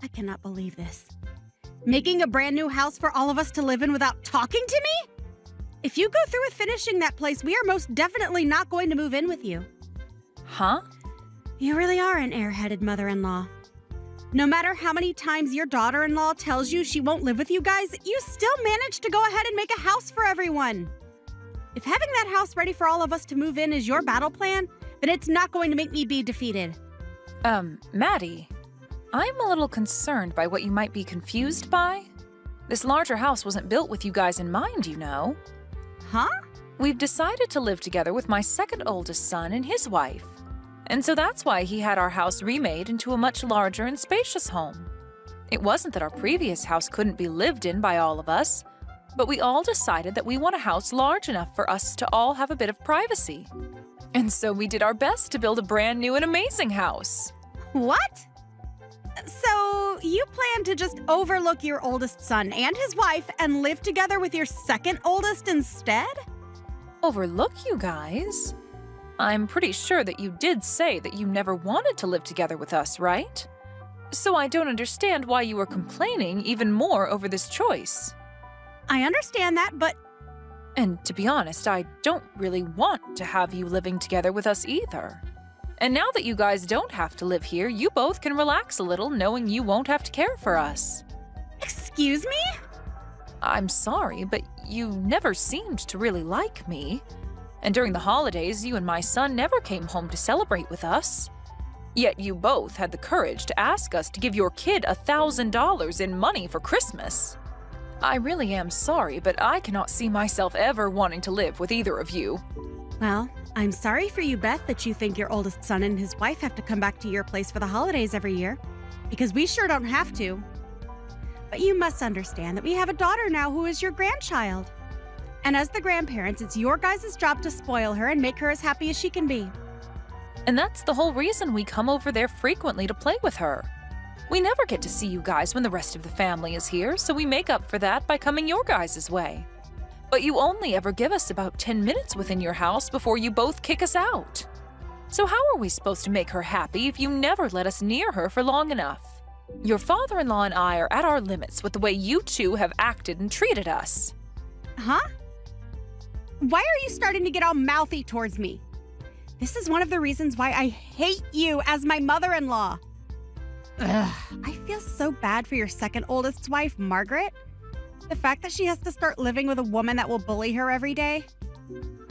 I cannot believe this. Making a brand new house for all of us to live in without talking to me? If you go through with finishing that place, we are most definitely not going to move in with you. Huh? You really are an airheaded mother-in-law. No matter how many times your daughter-in-law tells you she won't live with you guys, you still manage to go ahead and make a house for everyone. If having that house ready for all of us to move in is your battle plan, then it's not going to make me be defeated. Maddie, I'm a little concerned by what you might be confused by. This larger house wasn't built with you guys in mind, you know. Huh? We've decided to live together with my second oldest son and his wife. And so that's why he had our house remade into a much larger and spacious home. It wasn't that our previous house couldn't be lived in by all of us, but we all decided that we want a house large enough for us to all have a bit of privacy. And so we did our best to build a brand new and amazing house. What? So you plan to just overlook your oldest son and his wife and live together with your second oldest instead? Overlook you guys? I'm pretty sure that you did say that you never wanted to live together with us, right? So I don't understand why you are complaining even more over this choice. I understand that, but... And to be honest, I don't really want to have you living together with us either. And now that you guys don't have to live here, you both can relax a little knowing you won't have to care for us. Excuse me? I'm sorry, but you never seemed to really like me. And during the holidays, you and my son never came home to celebrate with us. Yet you both had the courage to ask us to give your kid $1,000 in money for Christmas. I really am sorry, but I cannot see myself ever wanting to live with either of you. Well, I'm sorry for you, Beth, that you think your oldest son and his wife have to come back to your place for the holidays every year, because we sure don't have to. But you must understand that we have a daughter now who is your grandchild. And as the grandparents, it's your guys' job to spoil her and make her as happy as she can be. And that's the whole reason we come over there frequently to play with her. We never get to see you guys when the rest of the family is here, so we make up for that by coming your guys' way. But you only ever give us about 10 minutes within your house before you both kick us out. So how are we supposed to make her happy if you never let us near her for long enough? Your father-in-law and I are at our limits with the way you two have acted and treated us. Huh? Why are you starting to get all mouthy towards me? This is one of the reasons why I hate you as my mother-in-law. Ugh, I feel so bad for your second oldest's wife, Margaret. The fact that she has to start living with a woman that will bully her every day.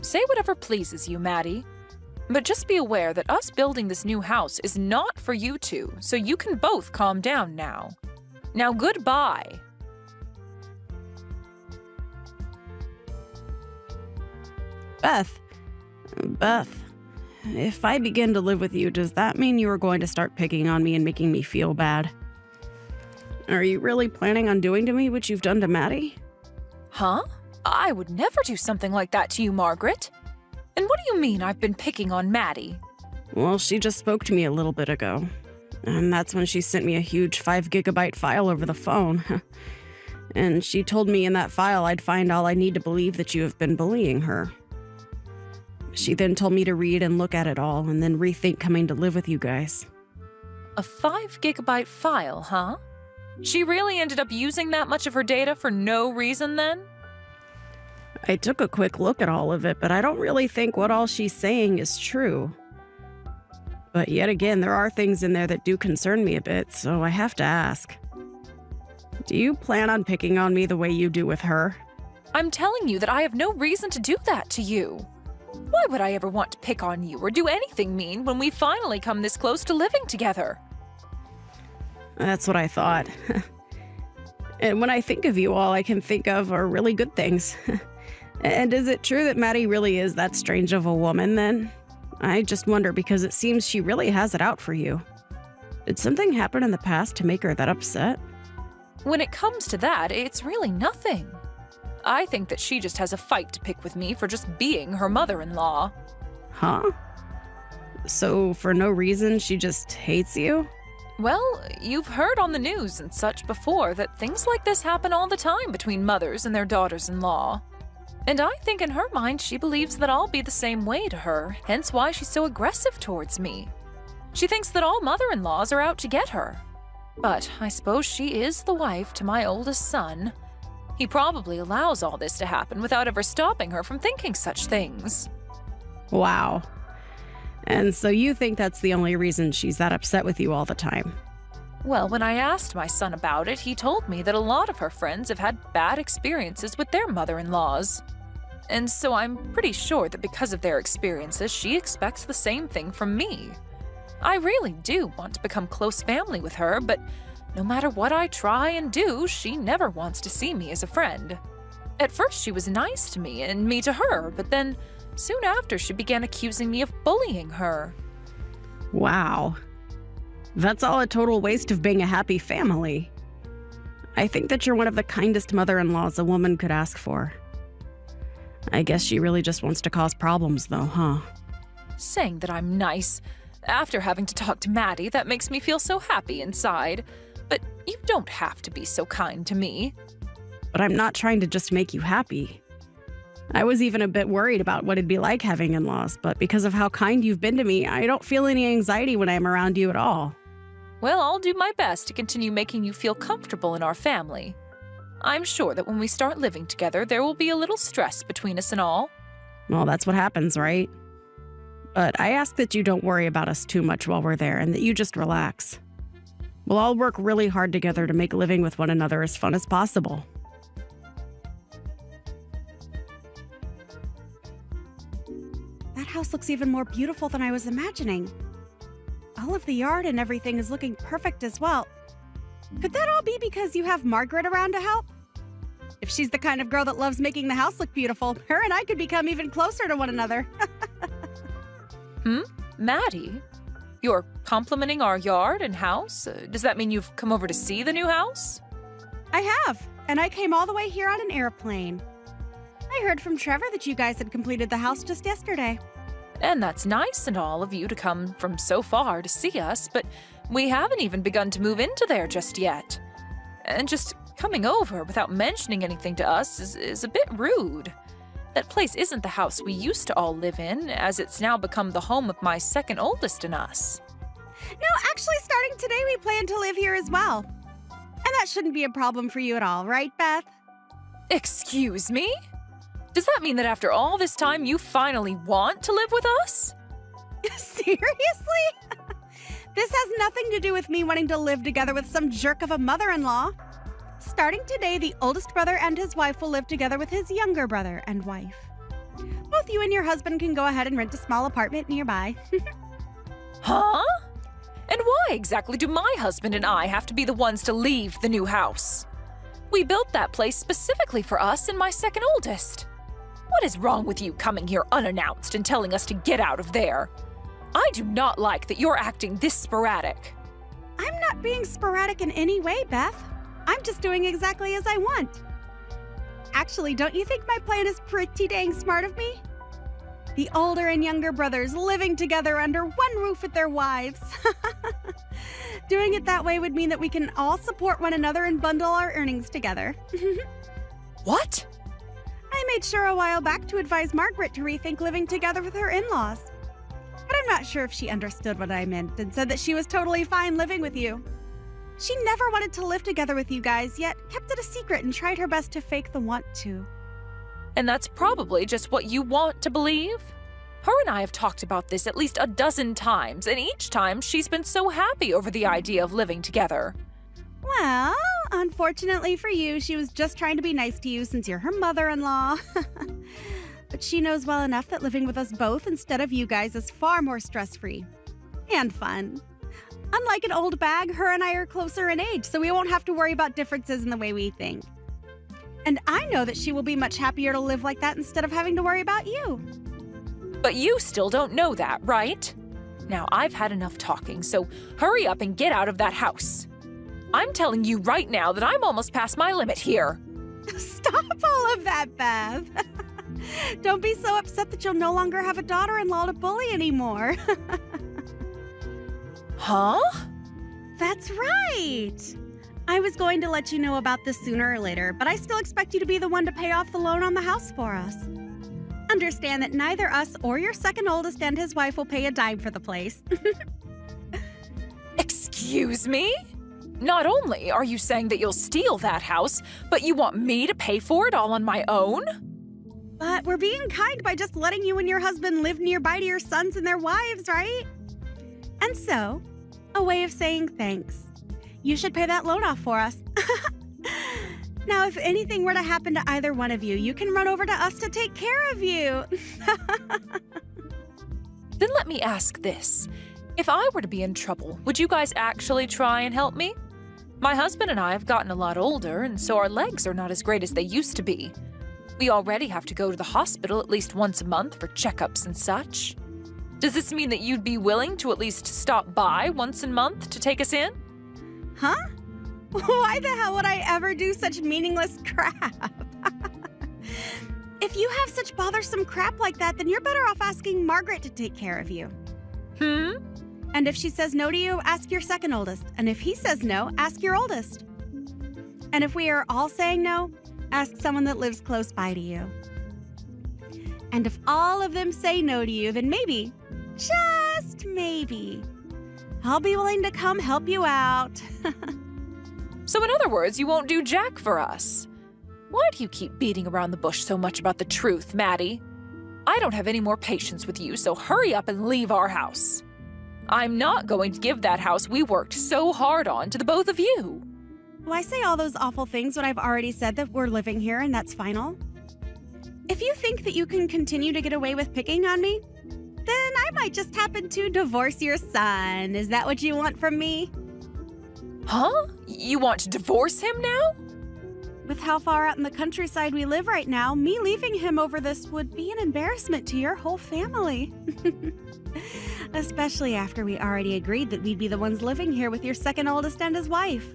Say whatever pleases you, Maddie. But just be aware that us building this new house is not for you two, so you can both calm down now. Now, goodbye. Beth, if I begin to live with you, does that mean you are going to start picking on me and making me feel bad? Are you really planning on doing to me what you've done to Maddie? Huh? I would never do something like that to you, Margaret. And what do you mean I've been picking on Maddie? Well, she just spoke to me a little bit ago. And that's when she sent me a huge 5-gigabyte file over the phone. And she told me in that file I'd find all I need to believe that you have been bullying her. She then told me to read and look at it all and then rethink coming to live with you guys. A 5-gigabyte file, huh? She really ended up using that much of her data for no reason then? I took a quick look at all of it, but I don't really think what all she's saying is true. But yet again, there are things in there that do concern me a bit, so I have to ask. Do you plan on picking on me the way you do with her? I'm telling you that I have no reason to do that to you. Why would I ever want to pick on you or do anything mean when we finally come this close to living together? That's what I thought. And when I think of you, all I can think of are really good things. And is it true that Maddie really is that strange of a woman, then? I just wonder because it seems she really has it out for you. Did something happen in the past to make her that upset? When it comes to that, it's really nothing. I think that she just has a fight to pick with me for just being her mother-in-law. Huh? So for no reason, she just hates you? Well, you've heard on the news and such before that things like this happen all the time between mothers and their daughters-in-law. And I think in her mind she believes that I'll be the same way to her, hence why she's so aggressive towards me. She thinks that all mother-in-laws are out to get her. But I suppose she is the wife to my oldest son. He probably allows all this to happen without ever stopping her from thinking such things. Wow. And so you think that's the only reason she's that upset with you all the time? Well, when I asked my son about it, he told me that a lot of her friends have had bad experiences with their mother-in-laws. And so I'm pretty sure that because of their experiences, she expects the same thing from me. I really do want to become close family with her, but no matter what I try and do, she never wants to see me as a friend. At first, she was nice to me and me to her, but then soon after, she began accusing me of bullying her. Wow. That's all a total waste of being a happy family. I think that you're one of the kindest mother-in-laws a woman could ask for. I guess she really just wants to cause problems, though, huh? Saying that I'm nice. After having to talk to Maddie, that makes me feel so happy inside. But you don't have to be so kind to me. But I'm not trying to just make you happy. I was even a bit worried about what it'd be like having in-laws, but because of how kind you've been to me, I don't feel any anxiety when I'm around you at all. Well, I'll do my best to continue making you feel comfortable in our family. I'm sure that when we start living together, there will be a little stress between us and all. Well, that's what happens, right? But I ask that you don't worry about us too much while we're there and that you just relax. We'll all work really hard together to make living with one another as fun as possible. That house looks even more beautiful than I was imagining. All of the yard and everything is looking perfect as well. Could that all be because you have Margaret around to help? If she's the kind of girl that loves making the house look beautiful, her and I could become even closer to one another. Maddie? You're complimenting our yard and house? Does that mean you've come over to see the new house? I have, and I came all the way here on an airplane. I heard from Trevor that you guys had completed the house just yesterday. And that's nice and all of you to come from so far to see us, but we haven't even begun to move into there just yet. And just coming over without mentioning anything to us is a bit rude. That place isn't the house we used to all live in, as it's now become the home of my second oldest and us. No, actually, starting today, we plan to live here as well. And that shouldn't be a problem for you at all, right, Beth? Excuse me? Does that mean that after all this time you finally want to live with us? Seriously? This has nothing to do with me wanting to live together with some jerk of a mother-in-law. Starting today, the oldest brother and his wife will live together with his younger brother and wife. Both you and your husband can go ahead and rent a small apartment nearby. Huh? And why exactly do my husband and I have to be the ones to leave the new house? We built that place specifically for us and my second oldest. What is wrong with you coming here unannounced and telling us to get out of there? I do not like that you're acting this sporadic. I'm not being sporadic in any way, Beth. I'm just doing exactly as I want. Actually, don't you think my plan is pretty dang smart of me? The older and younger brothers living together under one roof with their wives. Doing it that way would mean that we can all support one another and bundle our earnings together. What? I made sure a while back to advise Margaret to rethink living together with her in-laws. But I'm not sure if she understood what I meant and said that she was totally fine living with you. She never wanted to live together with you guys, yet kept it a secret and tried her best to fake the want to. And that's probably just what you want to believe? Her and I have talked about this at least a dozen times, and each time she's been so happy over the idea of living together. Well, unfortunately for you, she was just trying to be nice to you since you're her mother-in-law. But she knows well enough that living with us both instead of you guys is far more stress-free. And fun. Unlike an old bag, her and I are closer in age, so we won't have to worry about differences in the way we think. And I know that she will be much happier to live like that instead of having to worry about you. But you still don't know that, right? Now, I've had enough talking, so hurry up and get out of that house. I'm telling you right now that I'm almost past my limit here. Stop all of that, Beth. Don't be so upset that you'll no longer have a daughter-in-law to bully anymore. Huh? That's right. I was going to let you know about this sooner or later, but I still expect you to be the one to pay off the loan on the house for us. Understand that neither us or your second oldest and his wife will pay a dime for the place. Excuse me? Not only are you saying that you'll steal that house, but you want me to pay for it all on my own? But we're being kind by just letting you and your husband live nearby to your sons and their wives, right? And so, a way of saying thanks. You should pay that loan off for us. Now, if anything were to happen to either one of you, you can run over to us to take care of you. Then let me ask this. If I were to be in trouble, would you guys actually try and help me? My husband and I have gotten a lot older, and so our legs are not as great as they used to be. We already have to go to the hospital at least once a month for checkups and such. Does this mean that you'd be willing to at least stop by once a month to take us in? Huh? Why the hell would I ever do such meaningless crap? If you have such bothersome crap like that, then you're better off asking Margaret to take care of you. And if she says no to you, ask your second oldest. And if he says no, ask your oldest. And if we are all saying no, ask someone that lives close by to you. And if all of them say no to you, then maybe, just maybe, I'll be willing to come help you out. So in other words, you won't do jack for us. Why do you keep beating around the bush so much about the truth, Maddie? I don't have any more patience with you, so hurry up and leave our house. I'm not going to give that house we worked so hard on to the both of you. Why say all those awful things when I've already said that we're living here and that's final? If you think that you can continue to get away with picking on me, then I might just happen to divorce your son. Is that what you want from me? Huh? You want to divorce him now? With how far out in the countryside we live right now, me leaving him over this would be an embarrassment to your whole family. Especially after we already agreed that we'd be the ones living here with your second oldest and his wife.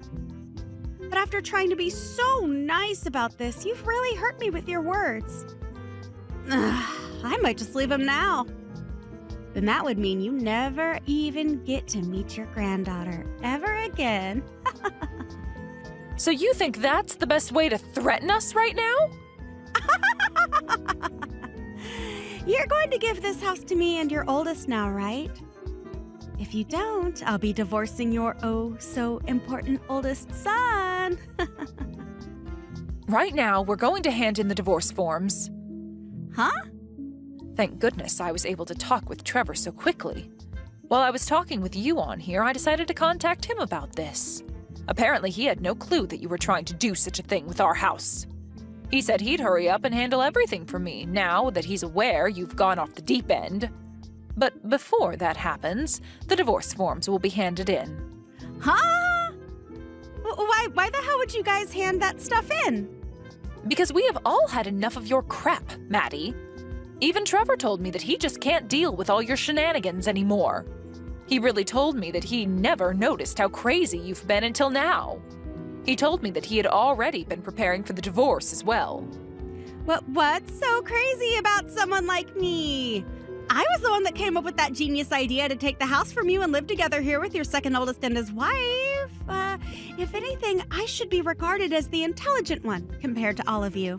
But after trying to be so nice about this, you've really hurt me with your words. I might just leave him now. Then that would mean you never even get to meet your granddaughter ever again. So you think that's the best way to threaten us right now? You're going to give this house to me and your oldest now, right? If you don't, I'll be divorcing your oh-so-important oldest son. Right now, we're going to hand in the divorce forms. Huh? Thank goodness I was able to talk with Trevor so quickly. While I was talking with you on here, I decided to contact him about this. Apparently, he had no clue that you were trying to do such a thing with our house. He said he'd hurry up and handle everything for me now that he's aware you've gone off the deep end. But before that happens, the divorce forms will be handed in. Huh? Why the hell would you guys hand that stuff in? Because we have all had enough of your crap, Maddie. Even Trevor told me that he just can't deal with all your shenanigans anymore. He really told me that he never noticed how crazy you've been until now. He told me that he had already been preparing for the divorce as well. What's so crazy about someone like me? I was the one that came up with that genius idea to take the house from you and live together here with your second oldest and his wife. If anything, I should be regarded as the intelligent one compared to all of you.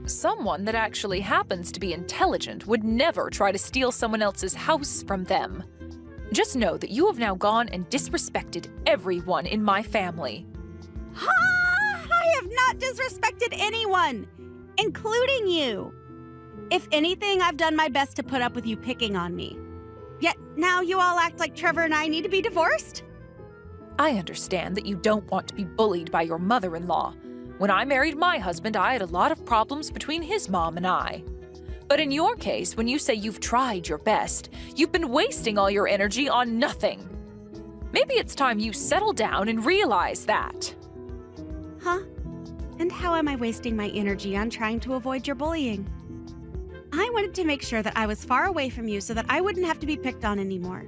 Someone that actually happens to be intelligent would never try to steal someone else's house from them. Just know that you have now gone and disrespected everyone in my family. Ha! I have not disrespected anyone, including you. If anything, I've done my best to put up with you picking on me. Yet now you all act like Trevor and I need to be divorced? I understand that you don't want to be bullied by your mother-in-law. When I married my husband, I had a lot of problems between his mom and I. But in your case, when you say you've tried your best, you've been wasting all your energy on nothing. Maybe it's time you settle down and realize that. Huh? And how am I wasting my energy on trying to avoid your bullying? I wanted to make sure that I was far away from you so that I wouldn't have to be picked on anymore.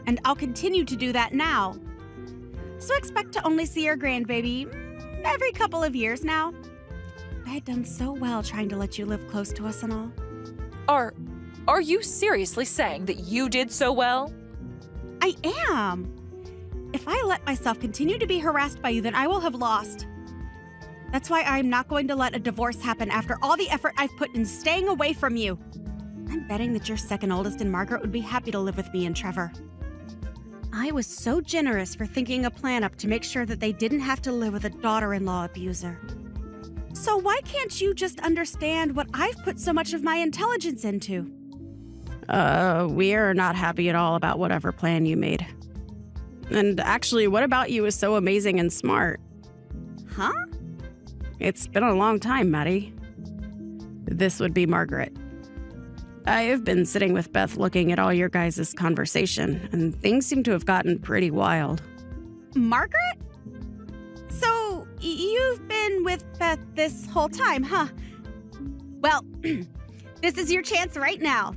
And I'll continue to do that now. So expect to only see your grandbaby every couple of years now. I had done so well trying to let you live close to us and all. Are you seriously saying that you did so well? I am. If I let myself continue to be harassed by you, then I will have lost. That's why I'm not going to let a divorce happen after all the effort I've put in staying away from you. I'm betting that your second oldest and Margaret would be happy to live with me and Trevor. I was so generous for thinking a plan up to make sure that they didn't have to live with a daughter-in-law abuser. So why can't you just understand what I've put so much of my intelligence into? We are not happy at all about whatever plan you made. And actually, what about you is so amazing and smart? Huh? It's been a long time, Maddie. This would be Margaret. I have been sitting with Beth looking at all your guys' conversation, and things seem to have gotten pretty wild. Margaret? So, you've been with Beth this whole time, huh? Well, this is your chance right now.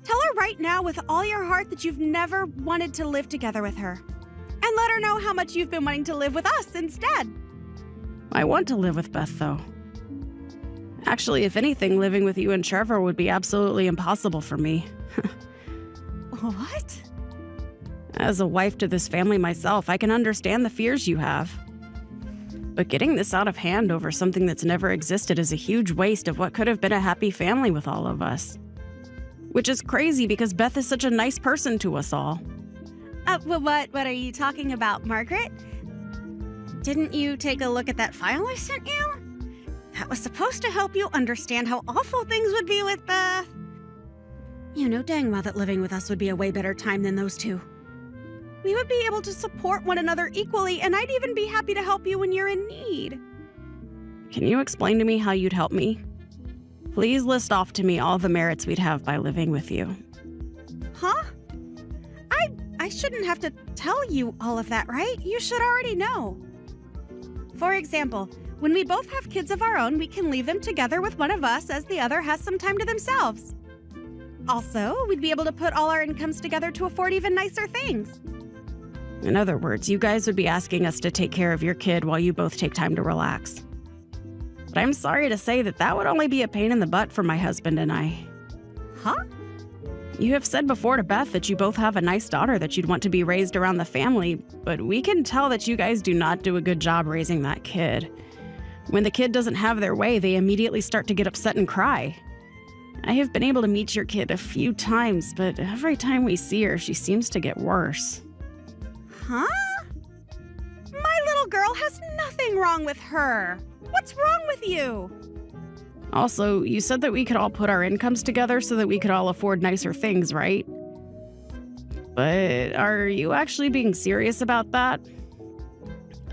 Tell her right now with all your heart that you've never wanted to live together with her. And let her know how much you've been wanting to live with us instead. I want to live with Beth, though. Actually, if anything, living with you and Trevor would be absolutely impossible for me. What? As a wife to this family myself, I can understand the fears you have. But getting this out of hand over something that's never existed is a huge waste of what could have been a happy family with all of us. Which is crazy because Beth is such a nice person to us all. What are you talking about, Margaret? Didn't you take a look at that file I sent you? That was supposed to help you understand how awful things would be with Beth. You know dang well that living with us would be a way better time than those two. We would be able to support one another equally, and I'd even be happy to help you when you're in need. Can you explain to me how you'd help me? Please list off to me all the merits we'd have by living with you. Huh? I shouldn't have to tell you all of that, right? You should already know. For example, when we both have kids of our own, we can leave them together with one of us as the other has some time to themselves. Also, we'd be able to put all our incomes together to afford even nicer things. In other words, you guys would be asking us to take care of your kid while you both take time to relax. But I'm sorry to say that would only be a pain in the butt for my husband and I. Huh? You have said before to Beth that you both have a nice daughter that you'd want to be raised around the family, but we can tell that you guys do not do a good job raising that kid. When the kid doesn't have their way, they immediately start to get upset and cry. I have been able to meet your kid a few times, but every time we see her, she seems to get worse. Huh? My little girl has nothing wrong with her. What's wrong with you? Also, you said that we could all put our incomes together so that we could all afford nicer things, right? But are you actually being serious about that?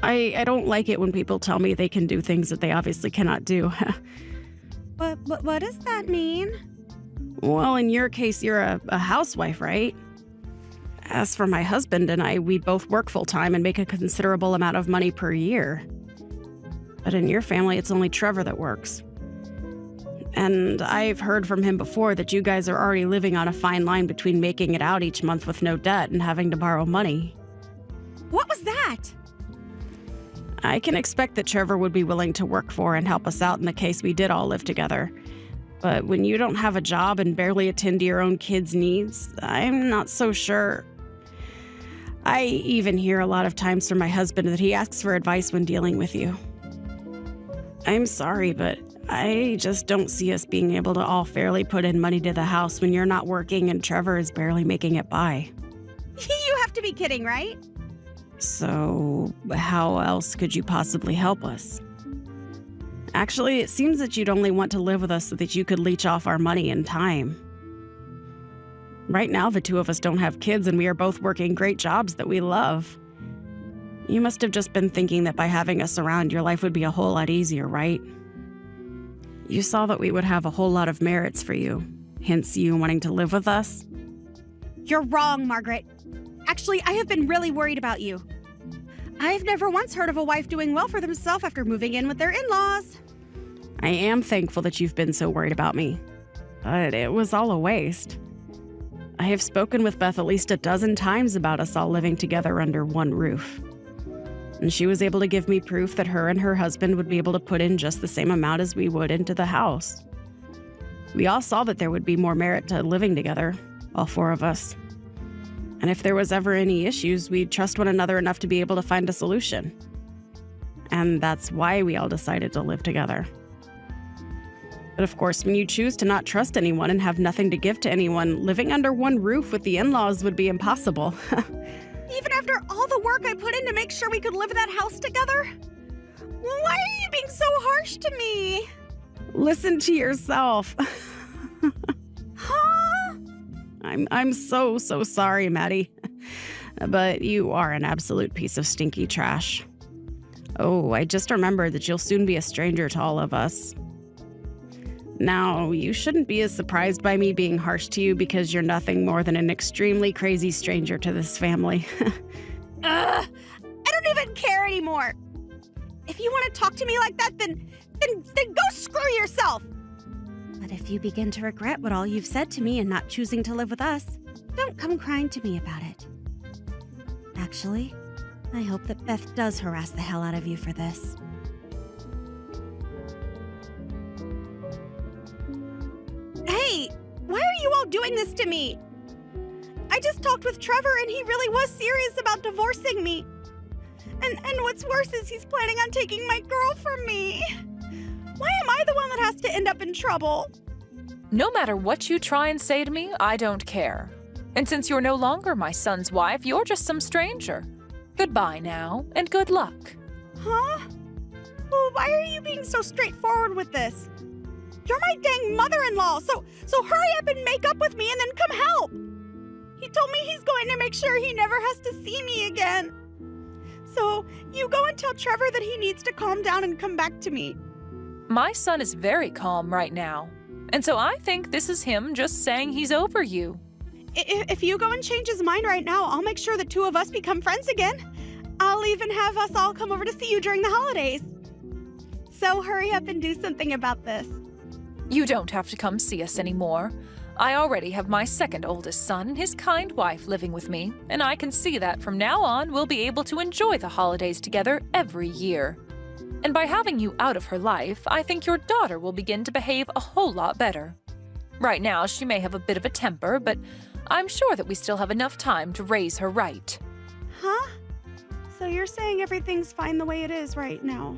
I don't like it when people tell me they can do things that they obviously cannot do. What does that mean? Well, in your case, you're a housewife, right? As for my husband and I, we both work full-time and make a considerable amount of money per year. But in your family, it's only Trevor that works. And I've heard from him before that you guys are already living on a fine line between making it out each month with no debt and having to borrow money. What was that? I can expect that Trevor would be willing to work for and help us out in the case we did all live together. But when you don't have a job and barely attend to your own kids' needs, I'm not so sure. I even hear a lot of times from my husband that he asks for advice when dealing with you. I'm sorry, but I just don't see us being able to all fairly put in money to the house when you're not working and Trevor is barely making it by. You have to be kidding, right? So, how else could you possibly help us? Actually, it seems that you'd only want to live with us so that you could leech off our money and time. Right now, the two of us don't have kids and we are both working great jobs that we love. You must have just been thinking that by having us around, your life would be a whole lot easier, right? You saw that we would have a whole lot of merits for you, hence you wanting to live with us. You're wrong, Margaret. Actually, I have been really worried about you. I've never once heard of a wife doing well for themselves after moving in with their in-laws. I am thankful that you've been so worried about me, but it was all a waste. I have spoken with Beth at least a dozen times about us all living together under one roof. And she was able to give me proof that her and her husband would be able to put in just the same amount as we would into the house. We all saw that there would be more merit to living together, all four of us. And if there was ever any issues, we'd trust one another enough to be able to find a solution. And that's why we all decided to live together. But of course, when you choose to not trust anyone and have nothing to give to anyone, living under one roof with the in-laws would be impossible. Even after all the work I put in to make sure we could live in that house together? Why are you being so harsh to me? Listen to yourself. Huh? I'm so sorry, Maddie. But you are an absolute piece of stinky trash. Oh, I just remembered that you'll soon be a stranger to all of us. Now, you shouldn't be as surprised by me being harsh to you because you're nothing more than an extremely crazy stranger to this family. I don't even care anymore. If you want to talk to me like that, then go screw yourself. But if you begin to regret what all you've said to me and not choosing to live with us, don't come crying to me about it. Actually, I hope that Beth does harass the hell out of you for this. Hey, why are you all doing this to me? I just talked with Trevor and he really was serious about divorcing me. And what's worse is he's planning on taking my girl from me. Why am I the one that has to end up in trouble? No matter what you try and say to me, I don't care. And since you're no longer my son's wife, you're just some stranger. Goodbye now, and good luck. Huh? Well, why are you being so straightforward with this? You're my dang mother-in-law, so hurry up and make up with me and then come help. He told me he's going to make sure he never has to see me again. So you go and tell Trevor that he needs to calm down and come back to me. My son is very calm right now, and so I think this is him just saying he's over you. If you go and change his mind right now, I'll make sure the two of us become friends again. I'll even have us all come over to see you during the holidays. So hurry up and do something about this. You don't have to come see us anymore. I already have my second oldest son and his kind wife living with me, and I can see that from now on we'll be able to enjoy the holidays together every year. And by having you out of her life, I think your daughter will begin to behave a whole lot better. Right now, she may have a bit of a temper, but I'm sure that we still have enough time to raise her right. Huh? So you're saying everything's fine the way it is right now?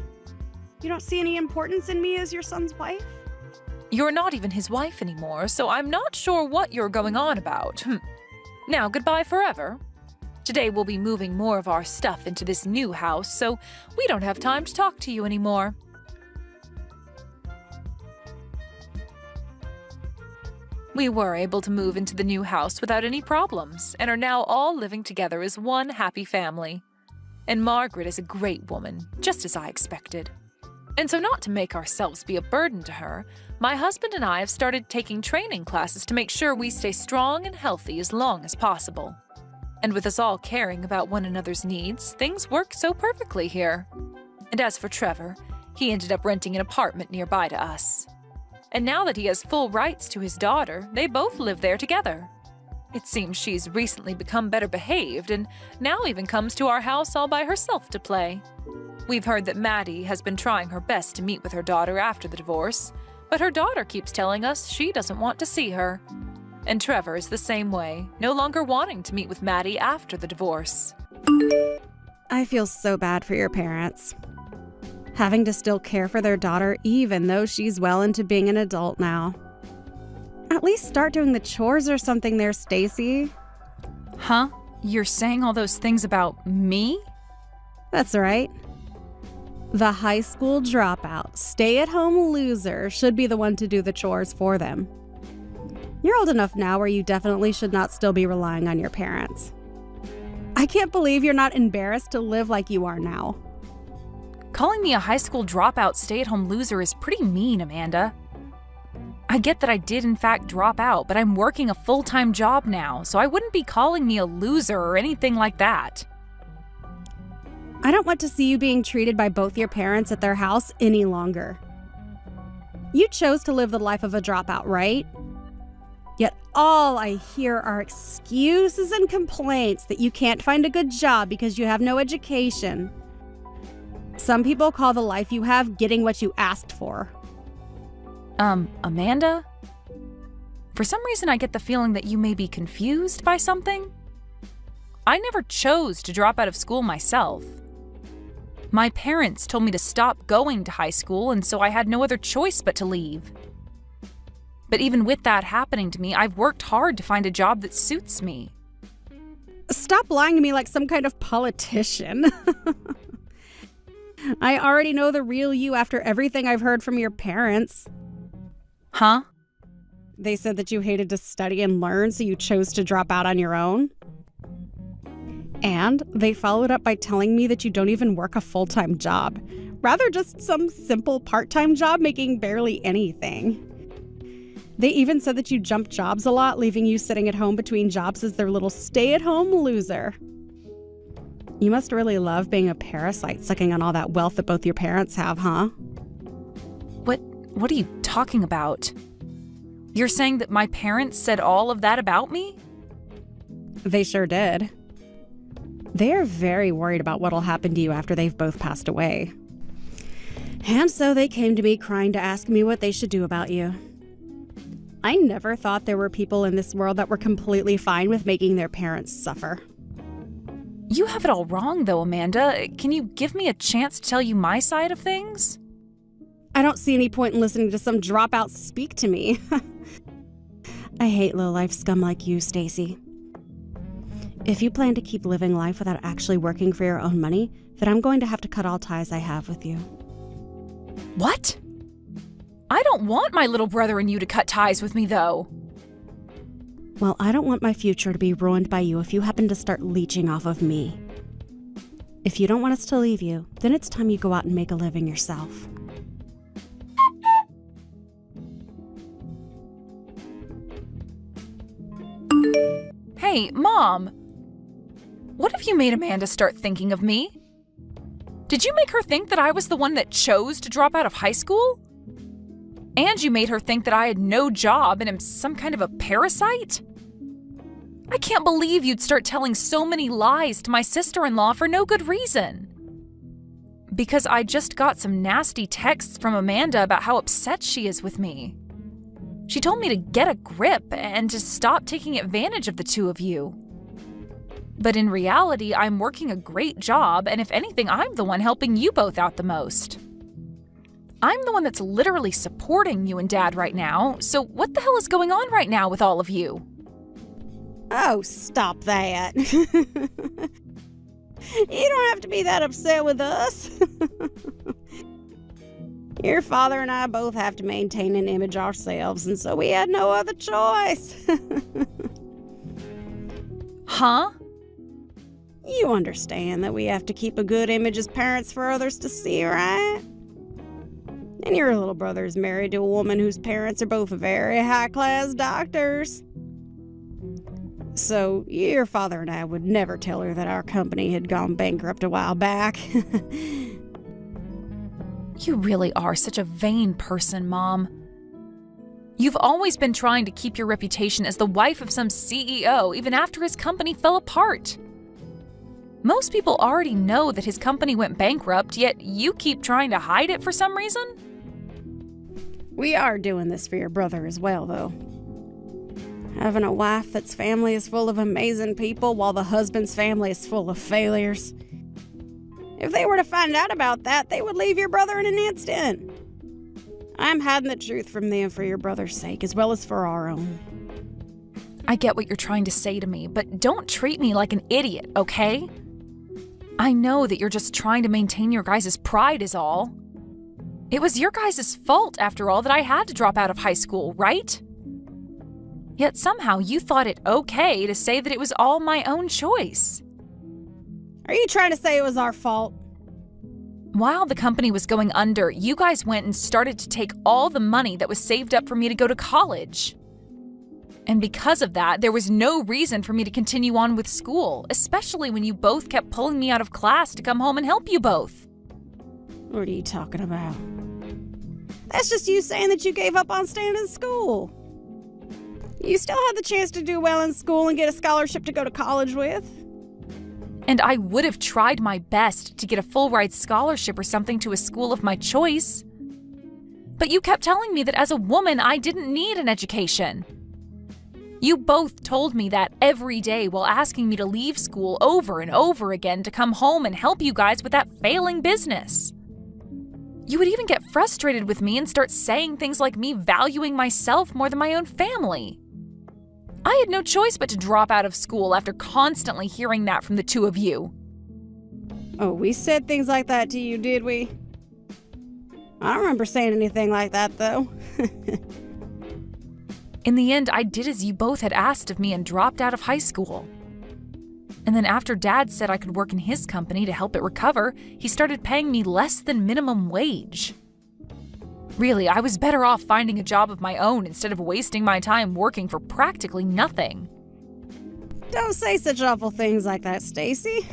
You don't see any importance in me as your son's wife? You're not even his wife anymore, so I'm not sure what you're going on about. Now, goodbye forever. Today we'll be moving more of our stuff into this new house, so we don't have time to talk to you anymore. We were able to move into the new house without any problems, and are now all living together as one happy family. And Margaret is a great woman, just as I expected. And so not to make ourselves be a burden to her, my husband and I have started taking training classes to make sure we stay strong and healthy as long as possible. And with us all caring about one another's needs, things work so perfectly here. And as for Trevor, he ended up renting an apartment nearby to us. And now that he has full rights to his daughter, they both live there together. It seems she's recently become better behaved and now even comes to our house all by herself to play. We've heard that Maddie has been trying her best to meet with her daughter after the divorce, but her daughter keeps telling us she doesn't want to see her. And Trevor is the same way, no longer wanting to meet with Maddie after the divorce. I feel so bad for your parents. Having to still care for their daughter even though she's well into being an adult now. At least start doing the chores or something there, Stacy. Huh? You're saying all those things about me? That's right. The high school dropout, stay-at-home loser should be the one to do the chores for them. You're old enough now where you definitely should not still be relying on your parents. I can't believe you're not embarrassed to live like you are now. Calling me a high school dropout stay-at-home loser is pretty mean, Amanda. I get that I did in fact drop out, but I'm working a full-time job now, so I wouldn't be calling me a loser or anything like that. I don't want to see you being treated by both your parents at their house any longer. You chose to live the life of a dropout, right? Yet all I hear are excuses and complaints that you can't find a good job because you have no education. Some people call the life you have getting what you asked for. Amanda? For some reason I get the feeling that you may be confused by something. I never chose to drop out of school myself. My parents told me to stop going to high school, and so I had no other choice but to leave. But even with that happening to me, I've worked hard to find a job that suits me. Stop lying to me like some kind of politician. I already know the real you after everything I've heard from your parents. Huh? They said that you hated to study and learn, so you chose to drop out on your own. And they followed up by telling me that you don't even work a full-time job, rather just some simple part-time job making barely anything. They even said that you jump jobs a lot, leaving you sitting at home between jobs as their little stay-at-home loser. You must really love being a parasite, sucking on all that wealth that both your parents have, huh? What are you talking about? You're saying that my parents said all of that about me? They sure did. They're very worried about what'll happen to you after they've both passed away. And so they came to me crying to ask me what they should do about you. I never thought there were people in this world that were completely fine with making their parents suffer. You have it all wrong, though, Amanda. Can you give me a chance to tell you my side of things? I don't see any point in listening to some dropout speak to me. I hate low-life scum like you, Stacy. If you plan to keep living life without actually working for your own money, then I'm going to have to cut all ties I have with you. What? I don't want my little brother and you to cut ties with me, though. Well, I don't want my future to be ruined by you if you happen to start leeching off of me. If you don't want us to leave you, then it's time you go out and make a living yourself. Hey, Mom! What if you made Amanda start thinking of me? Did you make her think that I was the one that chose to drop out of high school? And you made her think that I had no job and am some kind of a parasite? I can't believe you'd start telling so many lies to my sister-in-law for no good reason. Because I just got some nasty texts from Amanda about how upset she is with me. She told me to get a grip and to stop taking advantage of the two of you. But in reality, I'm working a great job, and if anything, I'm the one helping you both out the most. I'm the one that's literally supporting you and Dad right now, so what the hell is going on right now with all of you? Oh, stop that. You don't have to be that upset with us. Your father and I both have to maintain an image ourselves, and so we had no other choice. Huh? You understand that we have to keep a good image as parents for others to see, right? And your little brother is married to a woman whose parents are both very high-class doctors. So your father and I would never tell her that our company had gone bankrupt a while back. You really are such a vain person, Mom. You've always been trying to keep your reputation as the wife of some CEO even after his company fell apart. Most people already know that his company went bankrupt, yet you keep trying to hide it for some reason? We are doing this for your brother as well, though. Having a wife that's family is full of amazing people while the husband's family is full of failures. If they were to find out about that, they would leave your brother in an instant. I'm hiding the truth from them for your brother's sake, as well as for our own. I get what you're trying to say to me, but don't treat me like an idiot, okay? I know that you're just trying to maintain your guys' pride is all. It was your guys' fault, after all, that I had to drop out of high school, right? Yet somehow you thought it okay to say that it was all my own choice. Are you trying to say it was our fault? While the company was going under, you guys went and started to take all the money that was saved up for me to go to college. And because of that, there was no reason for me to continue on with school, especially when you both kept pulling me out of class to come home and help you both. What are you talking about? That's just you saying that you gave up on staying in school. You still had the chance to do well in school and get a scholarship to go to college with. And I would have tried my best to get a full-ride scholarship or something to a school of my choice. But you kept telling me that as a woman, I didn't need an education. You both told me that every day while asking me to leave school over and over again to come home and help you guys with that failing business. You would even get frustrated with me and start saying things like me valuing myself more than my own family. I had no choice but to drop out of school after constantly hearing that from the two of you. Oh, we said things like that to you, did we? I don't remember saying anything like that, though. In the end, I did as you both had asked of me and dropped out of high school. And then after Dad said I could work in his company to help it recover, he started paying me less than minimum wage. Really, I was better off finding a job of my own instead of wasting my time working for practically nothing. Don't say such awful things like that, Stacy.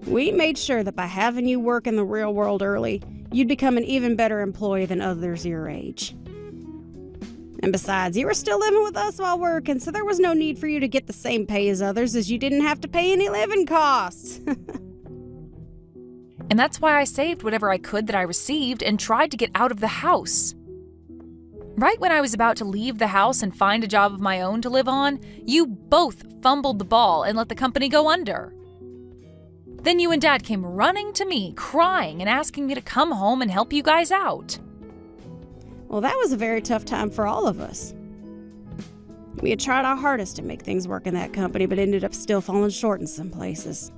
We made sure that by having you work in the real world early, you'd become an even better employee than others your age. And besides, you were still living with us while working, so there was no need for you to get the same pay as others, as you didn't have to pay any living costs. And that's why I saved whatever I could that I received and tried to get out of the house. Right when I was about to leave the house and find a job of my own to live on, you both fumbled the ball and let the company go under. Then you and Dad came running to me, crying and asking me to come home and help you guys out. Well, that was a very tough time for all of us. We had tried our hardest to make things work in that company, but ended up still falling short in some places.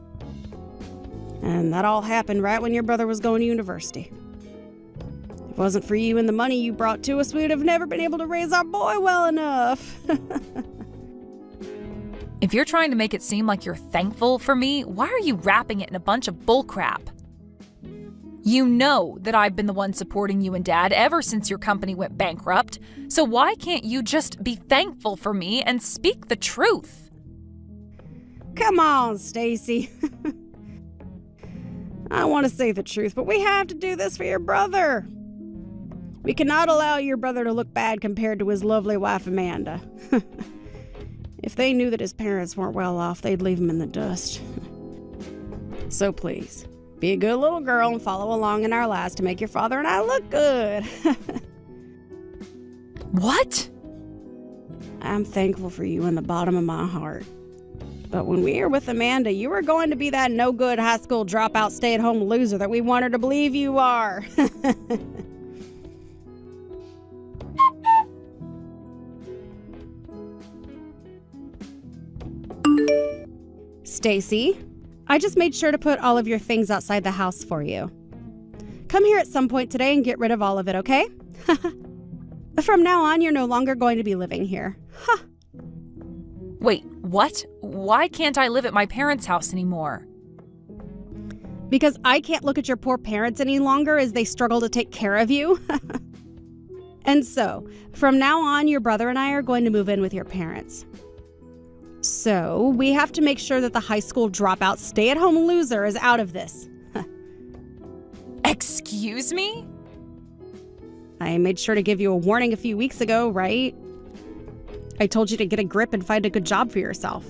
And that all happened right when your brother was going to university. If it wasn't for you and the money you brought to us, we would have never been able to raise our boy well enough. If you're trying to make it seem like you're thankful for me, why are you wrapping it in a bunch of bullcrap? You know that I've been the one supporting you and Dad ever since your company went bankrupt, so why can't you just be thankful for me and speak the truth? Come on, Stacy. I want to say the truth, but we have to do this for your brother. We cannot allow your brother to look bad compared to his lovely wife, Amanda. If they knew that his parents weren't well off, they'd leave him in the dust. So please, be a good little girl and follow along in our lives to make your father and I look good. What? I'm thankful for you in the bottom of my heart. But when we are with Amanda, you are going to be that no-good high school dropout stay-at-home loser that we want her to believe you are. Stacy, I just made sure to put all of your things outside the house for you. Come here at some point today and get rid of all of it, okay? From now on, you're no longer going to be living here. Huh. Wait, what? Why can't I live at my parents' house anymore? Because I can't look at your poor parents any longer as they struggle to take care of you. And so, from now on, your brother and I are going to move in with your parents. So, we have to make sure that the high school dropout stay-at-home loser is out of this. Excuse me? I made sure to give you a warning a few weeks ago, right? I told you to get a grip and find a good job for yourself.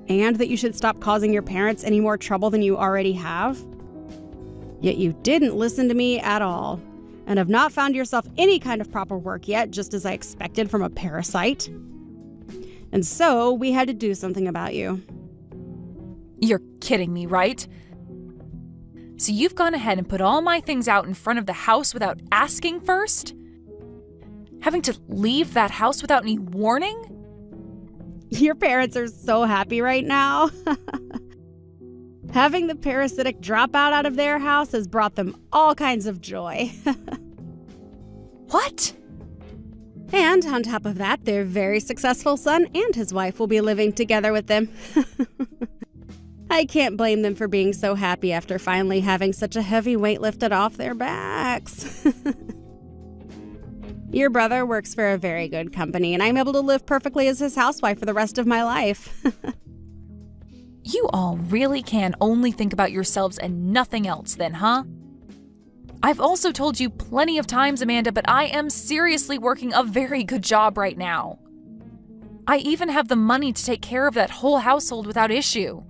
And that you should stop causing your parents any more trouble than you already have. Yet you didn't listen to me at all, and have not found yourself any kind of proper work yet, just as I expected from a parasite. And so, we had to do something about you. You're kidding me, right? So you've gone ahead and put all my things out in front of the house without asking first? Having to leave that house without any warning? Your parents are so happy right now. Having the parasitic dropout out of their house has brought them all kinds of joy. What? And on top of that, their very successful son and his wife will be living together with them. I can't blame them for being so happy after finally having such a heavy weight lifted off their backs. Your brother works for a very good company, and I'm able to live perfectly as his housewife for the rest of my life. You all really can only think about yourselves and nothing else then, huh? I've also told you plenty of times, Amanda, but I am seriously working a very good job right now. I even have the money to take care of that whole household without issue.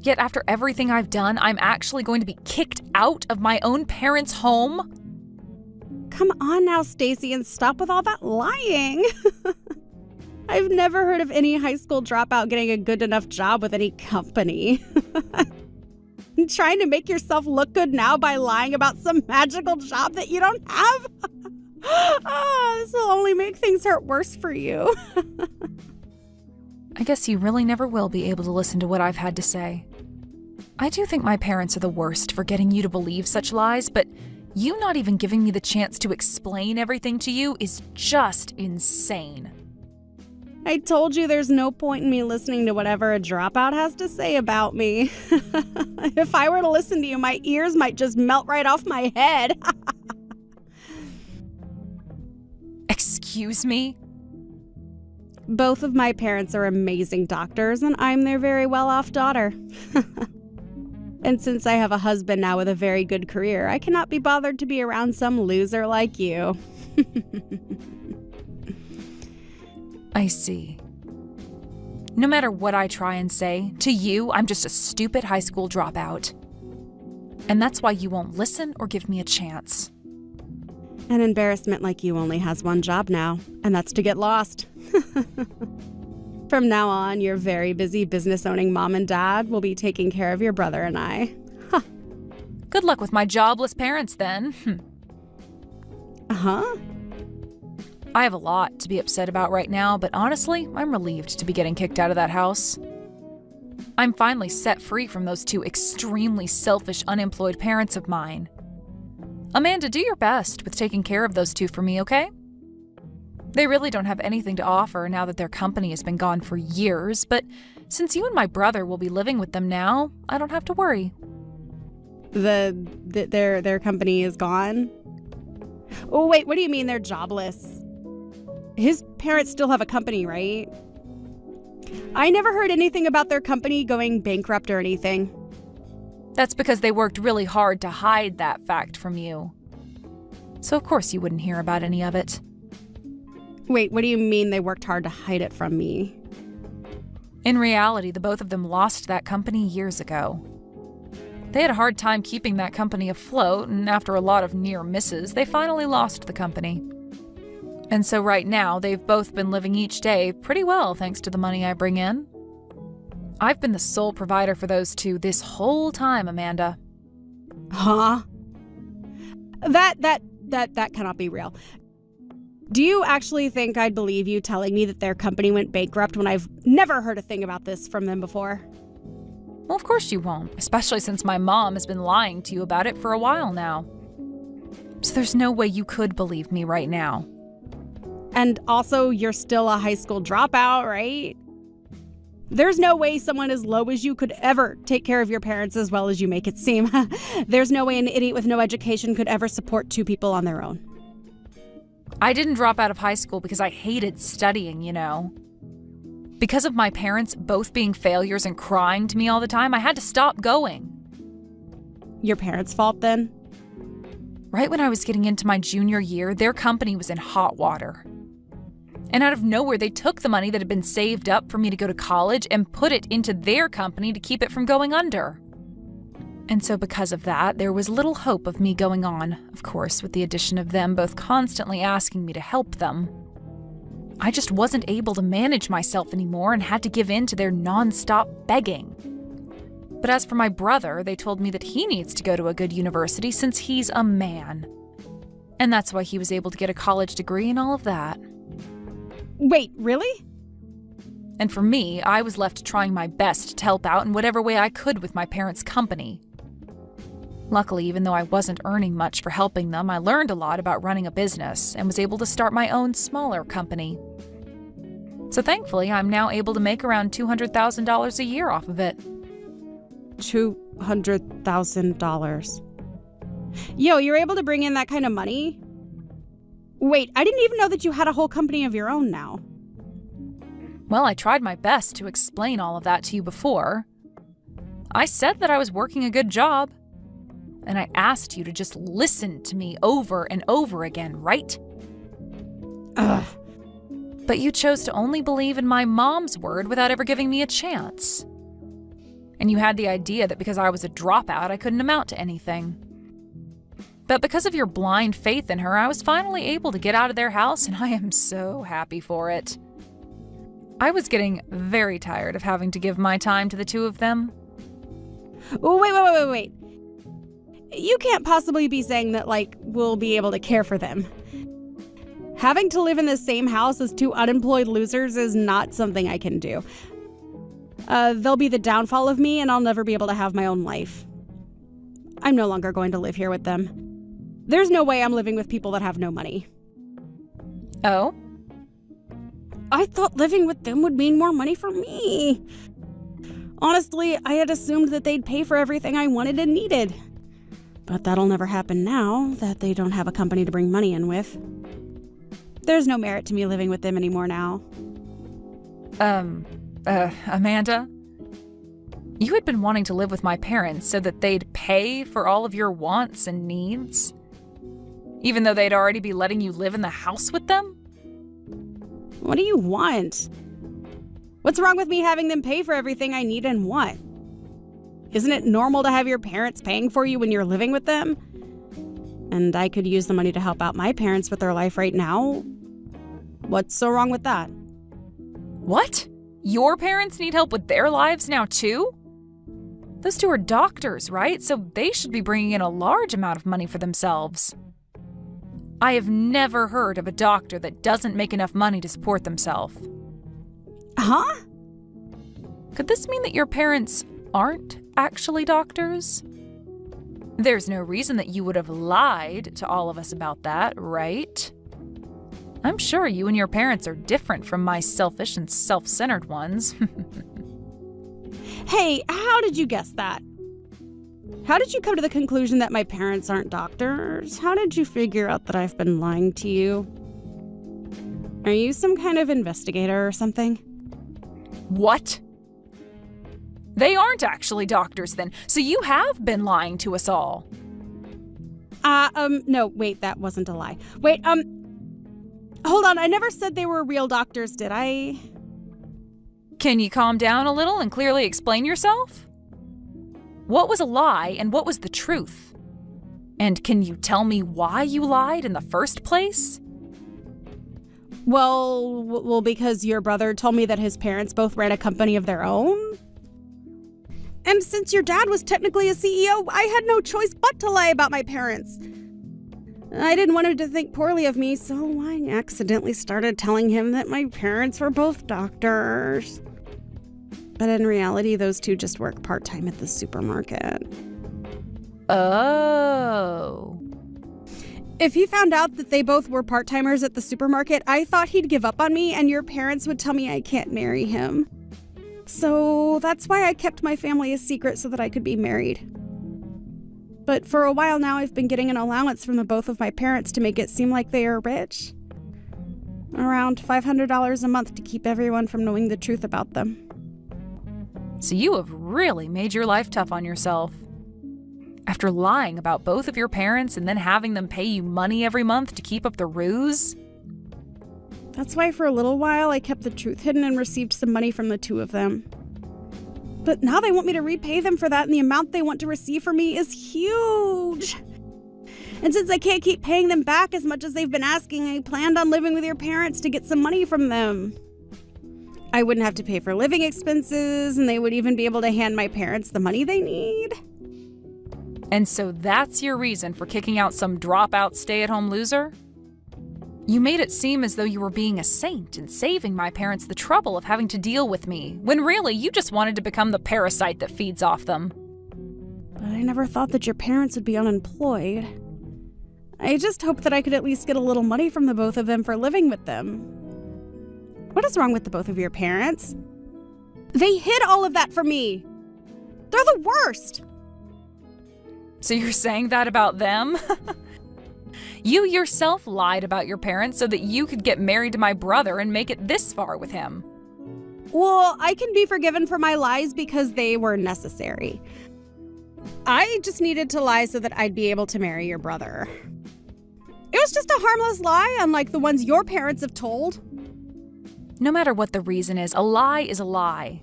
Yet after everything I've done, I'm actually going to be kicked out of my own parents' home? Come on now, Stacy, and stop with all that lying. I've never heard of any high school dropout getting a good enough job with any company. Trying to make yourself look good now by lying about some magical job that you don't have? Oh, this will only make things hurt worse for you. I guess you really never will be able to listen to what I've had to say. I do think my parents are the worst for getting you to believe such lies, but you not even giving me the chance to explain everything to you is just insane. I told you there's no point in me listening to whatever a dropout has to say about me. If I were to listen to you, my ears might just melt right off my head. Excuse me? Both of my parents are amazing doctors, and I'm their very well-off daughter. And since I have a husband now with a very good career, I cannot be bothered to be around some loser like you. I see. No matter what I try and say, to you, I'm just a stupid high school dropout. And that's why you won't listen or give me a chance. An embarrassment like you only has one job now, and that's to get lost. From now on, your very busy business-owning mom and dad will be taking care of your brother and I. Good luck with my jobless parents, then. Uh-huh. I have a lot to be upset about right now, but honestly, I'm relieved to be getting kicked out of that house. I'm finally set free from those two extremely selfish, unemployed parents of mine. Amanda, do your best with taking care of those two for me, okay? They really don't have anything to offer now that their company has been gone for years, but since you and my brother will be living with them now, I don't have to worry. Their company is gone? Oh, wait, what do you mean they're jobless? His parents still have a company, right? I never heard anything about their company going bankrupt or anything. That's because they worked really hard to hide that fact from you. So of course you wouldn't hear about any of it. Wait, what do you mean they worked hard to hide it from me? In reality, the both of them lost that company years ago. They had a hard time keeping that company afloat, and after a lot of near misses, they finally lost the company. And so right now, they've both been living each day pretty well thanks to the money I bring in. I've been the sole provider for those two this whole time, Amanda. Huh? That cannot be real. Do you actually think I'd believe you telling me that their company went bankrupt when I've never heard a thing about this from them before? Well, of course you won't, especially since my mom has been lying to you about it for a while now. So there's no way you could believe me right now. And also, you're still a high school dropout, right? There's no way someone as low as you could ever take care of your parents as well as you make it seem. There's no way an idiot with no education could ever support two people on their own. I didn't drop out of high school because I hated studying, you know. Because of my parents both being failures and crying to me all the time, I had to stop going. Your parents' fault, then? Right when I was getting into my junior year, their company was in hot water. And out of nowhere, they took the money that had been saved up for me to go to college and put it into their company to keep it from going under. And so because of that, there was little hope of me going on, of course, with the addition of them both constantly asking me to help them. I just wasn't able to manage myself anymore and had to give in to their nonstop begging. But as for my brother, they told me that he needs to go to a good university since he's a man. And that's why he was able to get a college degree and all of that. Wait, really? And for me, I was left trying my best to help out in whatever way I could with my parents' company. Luckily, even though I wasn't earning much for helping them, I learned a lot about running a business and was able to start my own smaller company. So thankfully, I'm now able to make around $200,000 a year off of it. $200,000. Yo, you're able to bring in that kind of money? Wait, I didn't even know that you had a whole company of your own now. Well, I tried my best to explain all of that to you before. I said that I was working a good job. And I asked you to just listen to me over and over again, right? Ugh. But you chose to only believe in my mom's word without ever giving me a chance. And you had the idea that because I was a dropout, I couldn't amount to anything. But because of your blind faith in her, I was finally able to get out of their house, and I am so happy for it. I was getting very tired of having to give my time to the two of them. Oh, wait. You can't possibly be saying that, we'll be able to care for them. Having to live in the same house as two unemployed losers is not something I can do. They'll be the downfall of me, and I'll never be able to have my own life. I'm no longer going to live here with them. There's no way I'm living with people that have no money. Oh? I thought living with them would mean more money for me. Honestly, I had assumed that they'd pay for everything I wanted and needed. But that'll never happen now that they don't have a company to bring money in with. There's no merit to me living with them anymore now. Amanda? You had been wanting to live with my parents so that they'd pay for all of your wants and needs? Even though they'd already be letting you live in the house with them? What do you want? What's wrong with me having them pay for everything I need and want? Isn't it normal to have your parents paying for you when you're living with them? And I could use the money to help out my parents with their life right now. What's so wrong with that? What? Your parents need help with their lives now too? Those two are doctors, right? So they should be bringing in a large amount of money for themselves. I have never heard of a doctor that doesn't make enough money to support themselves. Huh? Could this mean that your parents aren't actually doctors? There's no reason that you would have lied to all of us about that, right? I'm sure you and your parents are different from my selfish and self-centered ones. Hey, how did you guess that? How did you come to the conclusion that my parents aren't doctors? How did you figure out that I've been lying to you? Are you some kind of investigator or something? What? They aren't actually doctors then, so you have been lying to us all. No, wait, that wasn't a lie. Wait, hold on, I never said they were real doctors, did I? Can you calm down a little and clearly explain yourself? What was a lie and what was the truth? And can you tell me why you lied in the first place? Well, because your brother told me that his parents both ran a company of their own. And since your dad was technically a CEO, I had no choice but to lie about my parents. I didn't want him to think poorly of me, so I accidentally started telling him that my parents were both doctors. But in reality, those two just work part-time at the supermarket. Oh. If he found out that they both were part-timers at the supermarket, I thought he'd give up on me and your parents would tell me I can't marry him. So that's why I kept my family a secret so that I could be married. But for a while now, I've been getting an allowance from the both of my parents to make it seem like they are rich. Around $500 a month to keep everyone from knowing the truth about them. So you have really made your life tough on yourself. After lying about both of your parents and then having them pay you money every month to keep up the ruse? That's why for a little while I kept the truth hidden and received some money from the two of them. But now they want me to repay them for that, and the amount they want to receive from me is huge. And since I can't keep paying them back as much as they've been asking, I planned on living with your parents to get some money from them. I wouldn't have to pay for living expenses, and they would even be able to hand my parents the money they need. And so that's your reason for kicking out some dropout stay-at-home loser? You made it seem as though you were being a saint and saving my parents the trouble of having to deal with me, when really you just wanted to become the parasite that feeds off them. But I never thought that your parents would be unemployed. I just hoped that I could at least get a little money from the both of them for living with them. What is wrong with the both of your parents? They hid all of that from me. They're the worst. So you're saying that about them? You yourself lied about your parents so that you could get married to my brother and make it this far with him. Well, I can be forgiven for my lies because they were necessary. I just needed to lie so that I'd be able to marry your brother. It was just a harmless lie, unlike the ones your parents have told. No matter what the reason is a lie.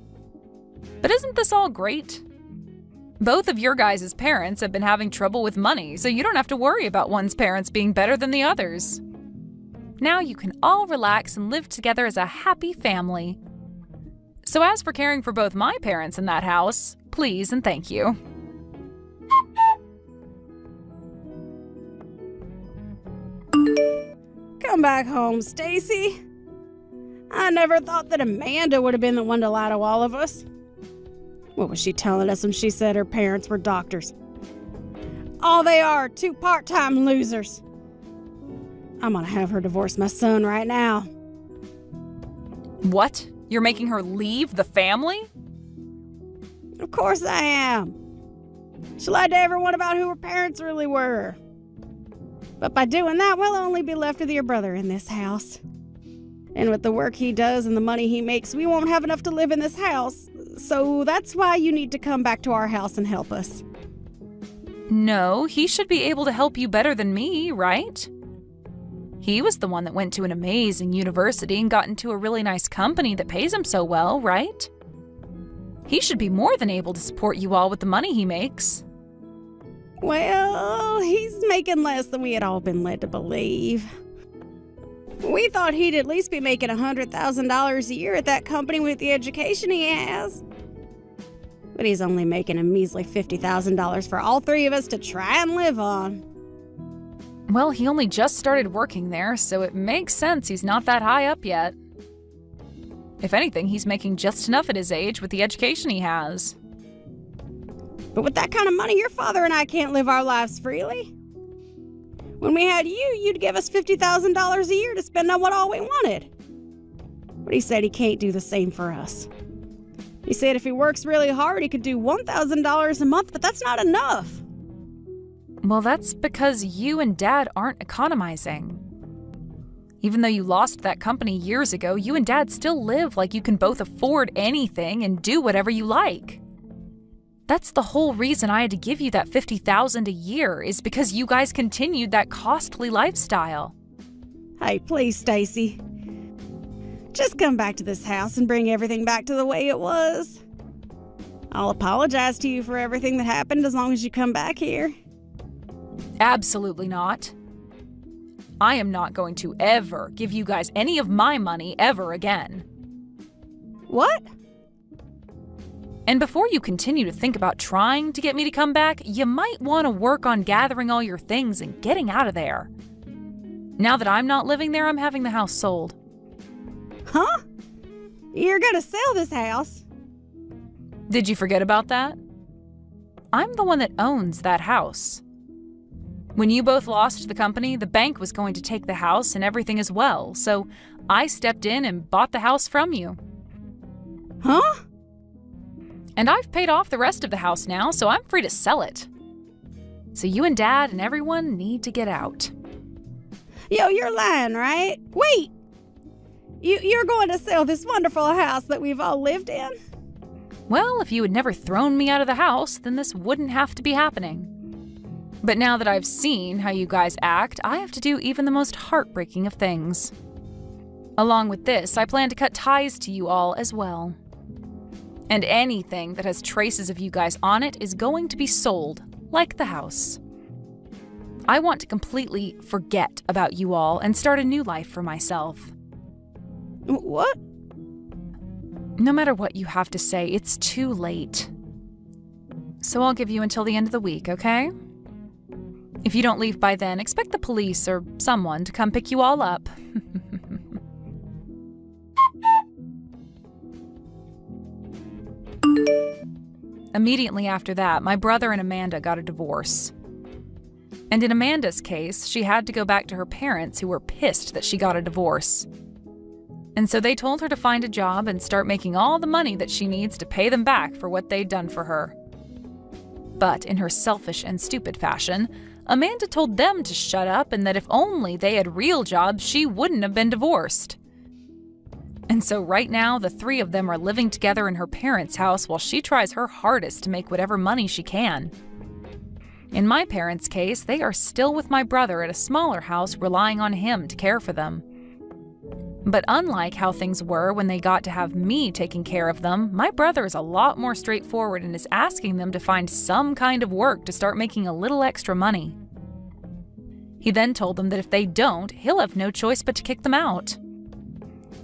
But isn't this all great? Both of your guys' parents have been having trouble with money, so you don't have to worry about one's parents being better than the others. Now you can all relax and live together as a happy family. So as for caring for both my parents in that house, please and thank you. Come Welcome back home, Stacy. I never thought that Amanda would have been the one to lie to all of us. What was she telling us when she said her parents were doctors? All they are, two part-time losers. I'm gonna have her divorce my son right now. What? You're making her leave the family? Of course I am. She lied to everyone about who her parents really were. But by doing that, we'll only be left with your brother in this house. And with the work he does and the money he makes, we won't have enough to live in this house. So that's why you need to come back to our house and help us. No, he should be able to help you better than me, right? He was the one that went to an amazing university and got into a really nice company that pays him so well, right? He should be more than able to support you all with the money he makes. Well, he's making less than we had all been led to believe. We thought he'd at least be making $100,000 a year at that company with the education he has. But he's only making a measly $50,000 for all three of us to try and live on. Well, he only just started working there, so it makes sense he's not that high up yet. If anything, he's making just enough at his age with the education he has. But with that kind of money, your father and I can't live our lives freely. When we had you, you'd give us $50,000 a year to spend on what all we wanted. But he said he can't do the same for us. He said if he works really hard, he could do $1,000 a month, but that's not enough. Well, that's because you and Dad aren't economizing. Even though you lost that company years ago, you and Dad still live like you can both afford anything and do whatever you like. That's the whole reason I had to give you that $50,000 a year, is because you guys continued that costly lifestyle. Hey, please, Stacy. Just come back to this house and bring everything back to the way it was. I'll apologize to you for everything that happened as long as you come back here. Absolutely not. I am not going to ever give you guys any of my money ever again. What? And before you continue to think about trying to get me to come back, you might want to work on gathering all your things and getting out of there. Now that I'm not living there, I'm having the house sold. Huh? You're gonna sell this house? Did you forget about that? I'm the one that owns that house. When you both lost the company, the bank was going to take the house and everything as well, so I stepped in and bought the house from you. Huh? And I've paid off the rest of the house now, so I'm free to sell it. So you and Dad and everyone need to get out. Yo, you're lying, right? Wait! You're going to sell this wonderful house that we've all lived in? Well, if you had never thrown me out of the house, then this wouldn't have to be happening. But now that I've seen how you guys act, I have to do even the most heartbreaking of things. Along with this, I plan to cut ties to you all as well. And anything that has traces of you guys on it is going to be sold, like the house. I want to completely forget about you all and start a new life for myself. What? No matter what you have to say, it's too late. So I'll give you until the end of the week, okay? If you don't leave by then, expect the police or someone to come pick you all up. Immediately after that, my brother and Amanda got a divorce. And in Amanda's case, she had to go back to her parents, who were pissed that she got a divorce. And so they told her to find a job and start making all the money that she needs to pay them back for what they'd done for her. But in her selfish and stupid fashion, Amanda told them to shut up and that if only they had real jobs, she wouldn't have been divorced. And so right now, the three of them are living together in her parents' house while she tries her hardest to make whatever money she can. In my parents' case, they are still with my brother at a smaller house, relying on him to care for them. But unlike how things were when they got to have me taking care of them, my brother is a lot more straightforward and is asking them to find some kind of work to start making a little extra money. He then told them that if they don't, he'll have no choice but to kick them out.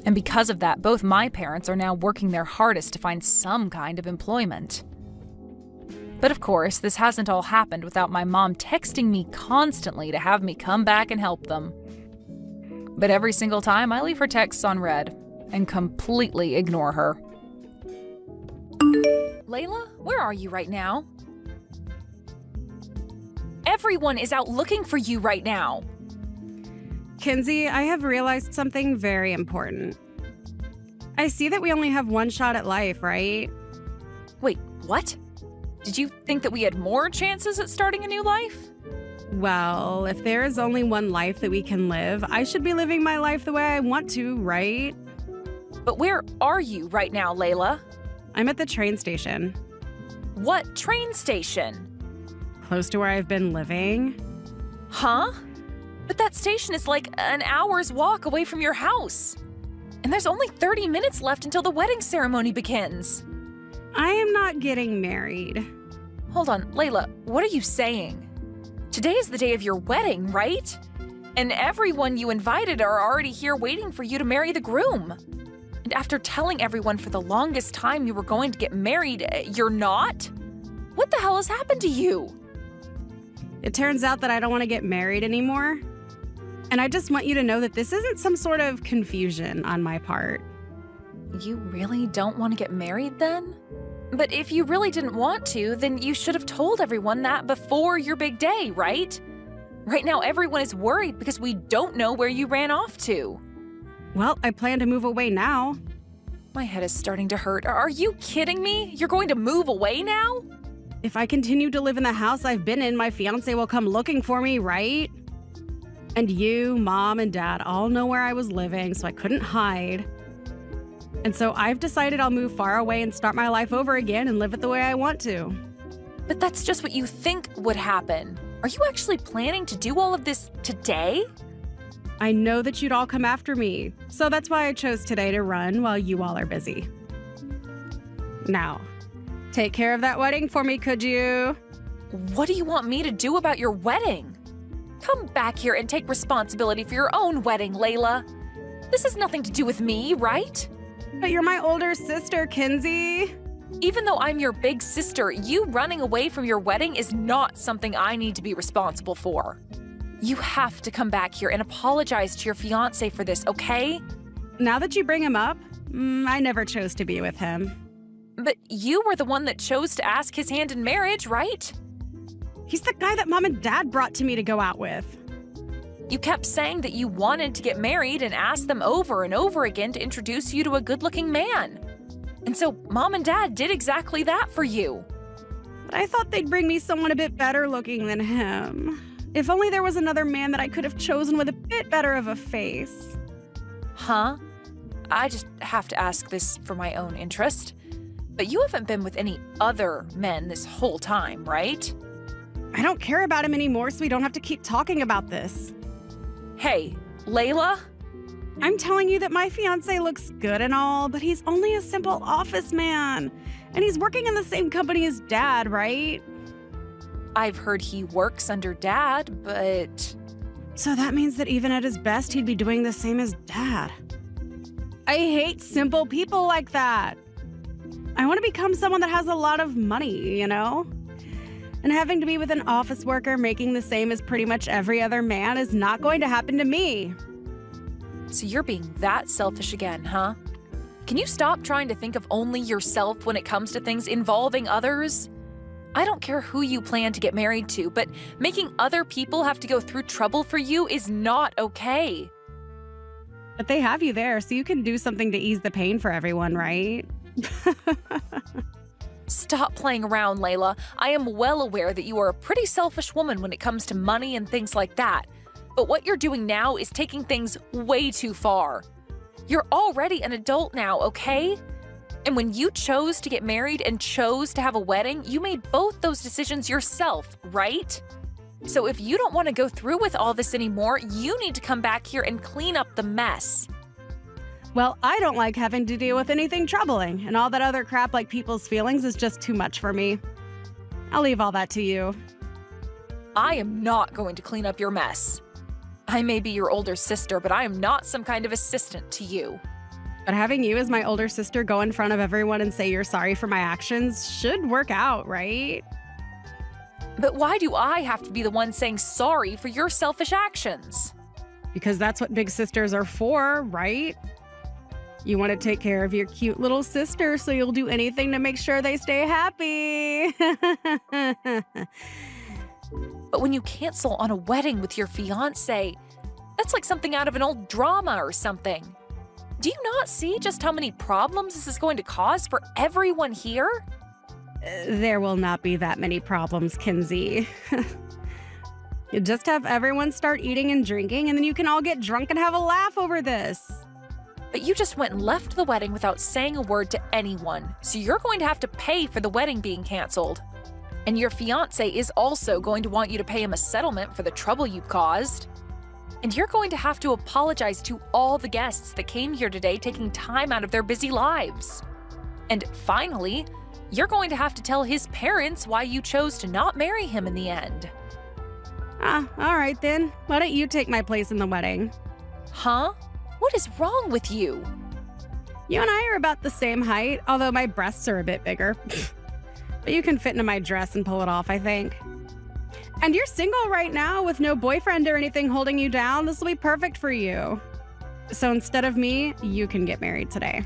And because of that, both my parents are now working their hardest to find some kind of employment. But of course, this hasn't all happened without my mom texting me constantly to have me come back and help them. But every single time, I leave her texts on read and completely ignore her. Layla, where are you right now? Everyone is out looking for you right now. Kinsey, I have realized something very important. I see that we only have one shot at life, right? Wait, what? Did you think that we had more chances at starting a new life? Well, if there is only one life that we can live, I should be living my life the way I want to, right? But where are you right now, Layla? I'm at the train station, What train station? close to where I've been living. Huh? But that station is like an hour's walk away from your house. And there's only 30 minutes left until the wedding ceremony begins. I am not getting married. Hold on, Layla, what are you saying? Today is the day of your wedding, right? And everyone you invited are already here waiting for you to marry the groom. And after telling everyone for the longest time you were going to get married, you're not? What the hell has happened to you? It turns out that I don't want to get married anymore. And I just want you to know that this isn't some sort of confusion on my part. You really don't want to get married then? But if you really didn't want to, then you should have told everyone that before your big day, right? Right now, everyone is worried because we don't know where you ran off to. Well, I plan to move away now. My head is starting to hurt. Are you kidding me? You're going to move away now? If I continue to live in the house I've been in, my fiance will come looking for me, right? And you, Mom, and Dad all know where I was living, so I couldn't hide. And so I've decided I'll move far away and start my life over again and live it the way I want to. But that's just what you think would happen. Are you actually planning to do all of this today? I know that you'd all come after me, so that's why I chose today to run while you all are busy. Now, take care of that wedding for me, could you? What do you want me to do about your wedding? Come back here and take responsibility for your own wedding, Layla. This has nothing to do with me, right? But you're my older sister, Kinsey. Even though I'm your big sister, you running away from your wedding is not something I need to be responsible for. You have to come back here and apologize to your fiancé for this, okay? Now that you bring him up, I never chose to be with him. But you were the one that chose to ask his hand in marriage, right? He's the guy that Mom and Dad brought to me to go out with. You kept saying that you wanted to get married and asked them over and over again to introduce you to a good-looking man. And so Mom and Dad did exactly that for you. But I thought they'd bring me someone a bit better looking than him. If only there was another man that I could have chosen with a bit better of a face. Huh? I just have to ask this for my own interest. But you haven't been with any other men this whole time, right? I don't care about him anymore, so we don't have to keep talking about this. Hey, Layla? I'm telling you that my fiancé looks good and all, but he's only a simple office man. And he's working in the same company as Dad, right? I've heard he works under Dad, but... So that means that even at his best, he'd be doing the same as Dad. I hate simple people like that. I want to become someone that has a lot of money, you know? And having to be with an office worker making the same as pretty much every other man is not going to happen to me. So you're being that selfish again, huh? Can you stop trying to think of only yourself when it comes to things involving others? I don't care who you plan to get married to, but making other people have to go through trouble for you is not okay. But they have you there, so you can do something to ease the pain for everyone, right? Stop playing around, Layla. I am well aware that you are a pretty selfish woman when it comes to money and things like that. But what you're doing now is taking things way too far. You're already an adult now, okay? And when you chose to get married and chose to have a wedding, you made both those decisions yourself, right? So if you don't want to go through with all this anymore, you need to come back here and clean up the mess. Well, I don't like having to deal with anything troubling, and all that other crap like people's feelings is just too much for me. I'll leave all that to you. I am not going to clean up your mess. I may be your older sister, but I am not some kind of assistant to you. But having you as my older sister go in front of everyone and say you're sorry for my actions should work out, right? But why do I have to be the one saying sorry for your selfish actions? because that's what big sisters are for, right? You want to take care of your cute little sister, so you'll do anything to make sure they stay happy. But when you cancel on a wedding with your fiancé, that's like something out of an old drama or something. Do you not see just how many problems this is going to cause for everyone here? There will not be that many problems, Kinsey. You just have everyone start eating and drinking, and then you can all get drunk and have a laugh over this. But you just went and left the wedding without saying a word to anyone, so you're going to have to pay for the wedding being canceled. And your fiancé is also going to want you to pay him a settlement for the trouble you caused. And you're going to have to apologize to all the guests that came here today taking time out of their busy lives. And finally, you're going to have to tell his parents why you chose to not marry him in the end. All right then. Why don't you take my place in the wedding? Huh? What is wrong with you? You and I are about the same height, although my breasts are a bit bigger. But you can fit into my dress and pull it off, I think. And you're single right now with no boyfriend or anything holding you down. This will be perfect for you. So instead of me, you can get married today.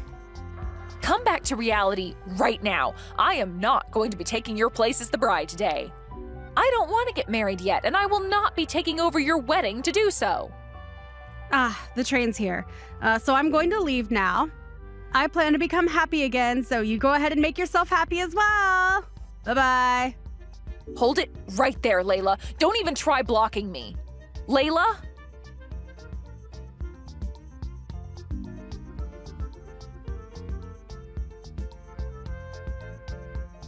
Come back to reality right now. I am not going to be taking your place as the bride today. I don't want to get married yet, and I will not be taking over your wedding to do so. The train's here. So I'm going to leave now. I plan to become happy again, so you go ahead and make yourself happy as well. Bye-bye. Hold it right there, Layla. Don't even try blocking me. Layla?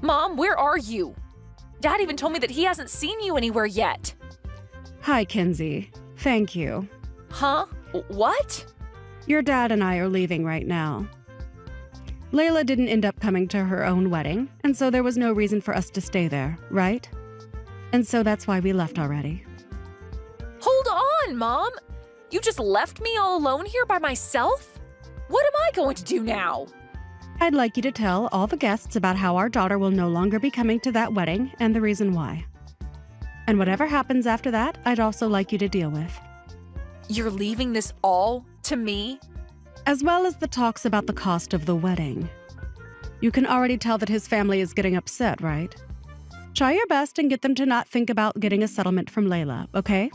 Mom, where are you? Dad even told me that he hasn't seen you anywhere yet. Hi, Kinsey. Thank you. Huh? What? Your dad and I are leaving right now. Layla didn't end up coming to her own wedding, and so there was no reason for us to stay there, right? And so that's why we left already. Hold on, Mom! You just left me all alone here by myself? What am I going to do now? I'd like you to tell all the guests about how our daughter will no longer be coming to that wedding and the reason why. And whatever happens after that, I'd also like you to deal with. You're leaving this all to me? As well as the talks about the cost of the wedding. You can already tell that his family is getting upset, right? Try your best and get them to not think about getting a settlement from Layla, okay?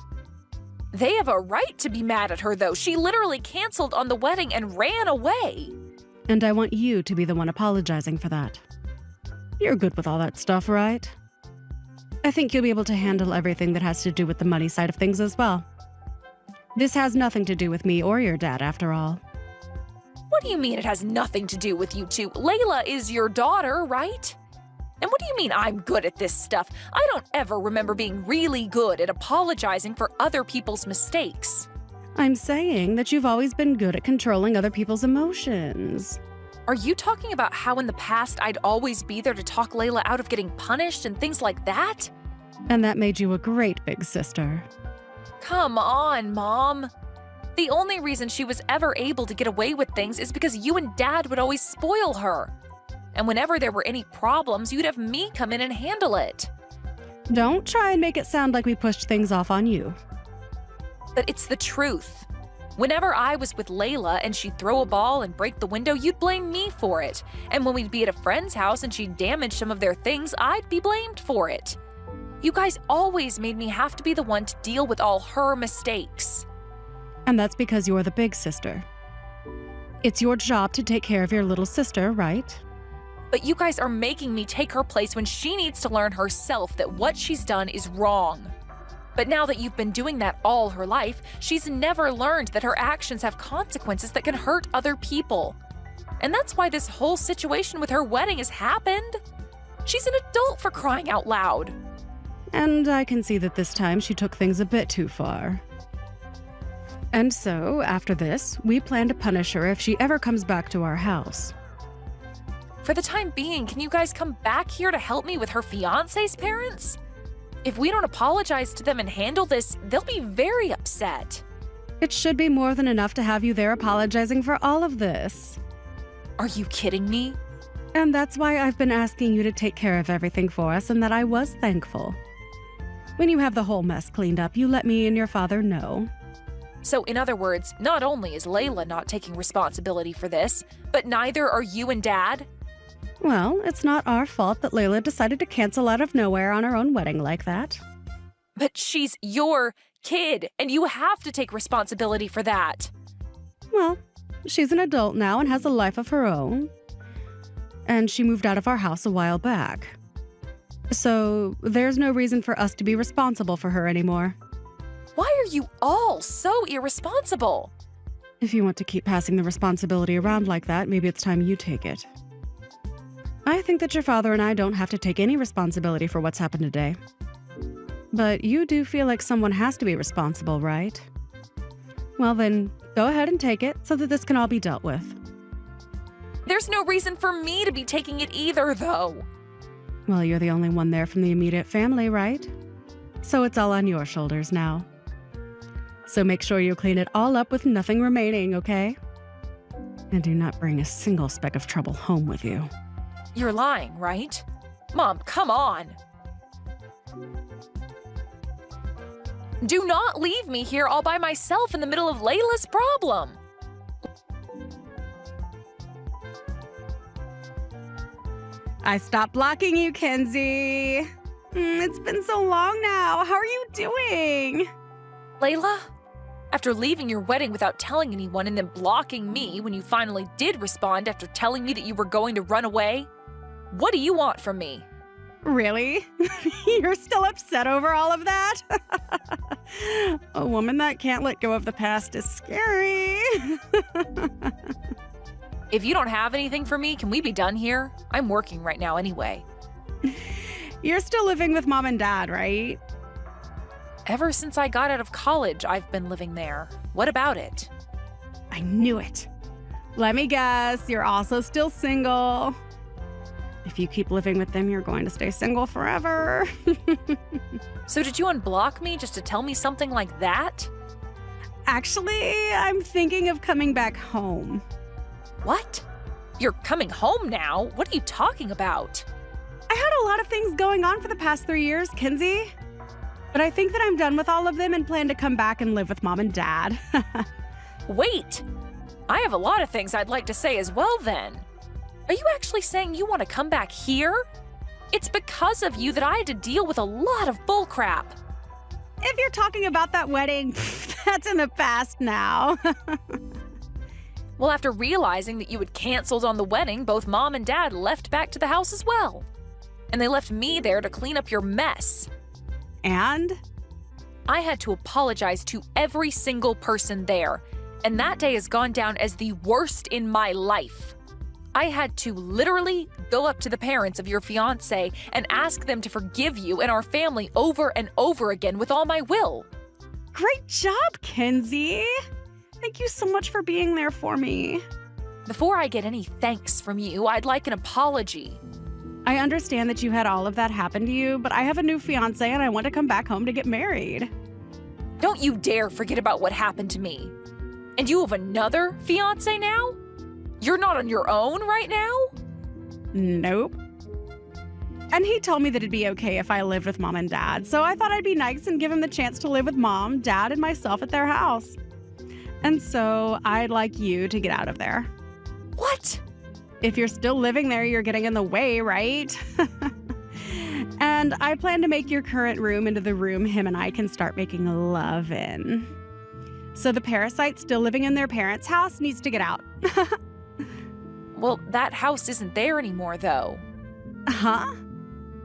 They have a right to be mad at her, though. She literally canceled on the wedding and ran away. And I want you to be the one apologizing for that. You're good with all that stuff, right? I think you'll be able to handle everything that has to do with the money side of things as well. This has nothing to do with me or your dad, after all. What do you mean it has nothing to do with you two? Layla is your daughter, right? And what do you mean I'm good at this stuff? I don't ever remember being really good at apologizing for other people's mistakes. I'm saying that you've always been good at controlling other people's emotions. Are you talking about how in the past I'd always be there to talk Layla out of getting punished and things like that? And that made you a great big sister. Come on, Mom. The only reason she was ever able to get away with things is because you and Dad would always spoil her. And whenever there were any problems, you'd have me come in and handle it. Don't try and make it sound like we pushed things off on you. But it's the truth. Whenever I was with Layla and she'd throw a ball and break the window, you'd blame me for it. And when we'd be at a friend's house and she'd damage some of their things, I'd be blamed for it. You guys always made me have to be the one to deal with all her mistakes. And that's because you're the big sister. It's your job to take care of your little sister, right? But you guys are making me take her place when she needs to learn herself that what she's done is wrong. But now that you've been doing that all her life, she's never learned that her actions have consequences that can hurt other people. And that's why this whole situation with her wedding has happened. She's an adult, for crying out loud. And I can see that this time she took things a bit too far. And so, after this, we plan to punish her if she ever comes back to our house. For the time being, can you guys come back here to help me with her fiancé's parents? If we don't apologize to them and handle this, they'll be very upset. It should be more than enough to have you there apologizing for all of this. Are you kidding me? And that's why I've been asking you to take care of everything for us and that I was thankful. When you have the whole mess cleaned up, you let me and your father know. So, in other words, not only is Layla not taking responsibility for this, but neither are you and Dad? Well, it's not our fault that Layla decided to cancel out of nowhere on her own wedding like that. But she's your kid, and you have to take responsibility for that. Well, she's an adult now and has a life of her own. And she moved out of our house a while back. So there's no reason for us to be responsible for her anymore. Why are you all so irresponsible? If you want to keep passing the responsibility around like that, maybe it's time you take it. I think that your father and I don't have to take any responsibility for what's happened today. But you do feel like someone has to be responsible, right? Well then, go ahead and take it so that this can all be dealt with. There's no reason for me to be taking it either, though. Well, you're the only one there from the immediate family, right? So it's all on your shoulders now. So make sure you clean it all up with nothing remaining, okay? And do not bring a single speck of trouble home with you. You're lying, right? Mom, come on. Do not leave me here all by myself in the middle of Layla's problem. I stopped blocking you, Kenzie. It's been so long now. How are you doing? Layla, after leaving your wedding without telling anyone and then blocking me when you finally did respond after telling me that you were going to run away, what do you want from me? Really? You're still upset over all of that? A woman that can't let go of the past is scary. If you don't have anything for me, can we be done here? I'm working right now anyway. You're still living with Mom and Dad, right? Ever since I got out of college, I've been living there. What about it? I knew it. Let me guess, you're also still single. If you keep living with them, you're going to stay single forever. So did you unblock me just to tell me something like that? Actually, I'm thinking of coming back home. What? You're coming home now? What are you talking about? I had a lot of things going on for the past 3 years, Kenzie. But I think that I'm done with all of them and plan to come back and live with Mom and Dad. Wait! I have a lot of things I'd like to say as well then. Are you actually saying you want to come back here? It's because of you that I had to deal with a lot of bullcrap. If you're talking about that wedding, that's in the past now. Well, after realizing that you had canceled on the wedding, both Mom and Dad left back to the house as well. And they left me there to clean up your mess. And? I had to apologize to every single person there, and that day has gone down as the worst in my life. I had to literally go up to the parents of your fiancé and ask them to forgive you and our family over and over again with all my will. Great job, Kenzie. Thank you so much for being there for me. Before I get any thanks from you, I'd like an apology. I understand that you had all of that happen to you, but I have a new fiancé and I want to come back home to get married. Don't you dare forget about what happened to me. And you have another fiancé now? You're not on your own right now? Nope. And he told me that it'd be okay if I lived with Mom and Dad, so I thought I'd be nice and give him the chance to live with Mom, Dad, and myself at their house. And so I'd like you to get out of there. What? If you're still living there, you're getting in the way, right? And I plan to make your current room into the room him and I can start making love in. So the parasite still living in their parents' house needs to get out. Well, that house isn't there anymore, though. Huh?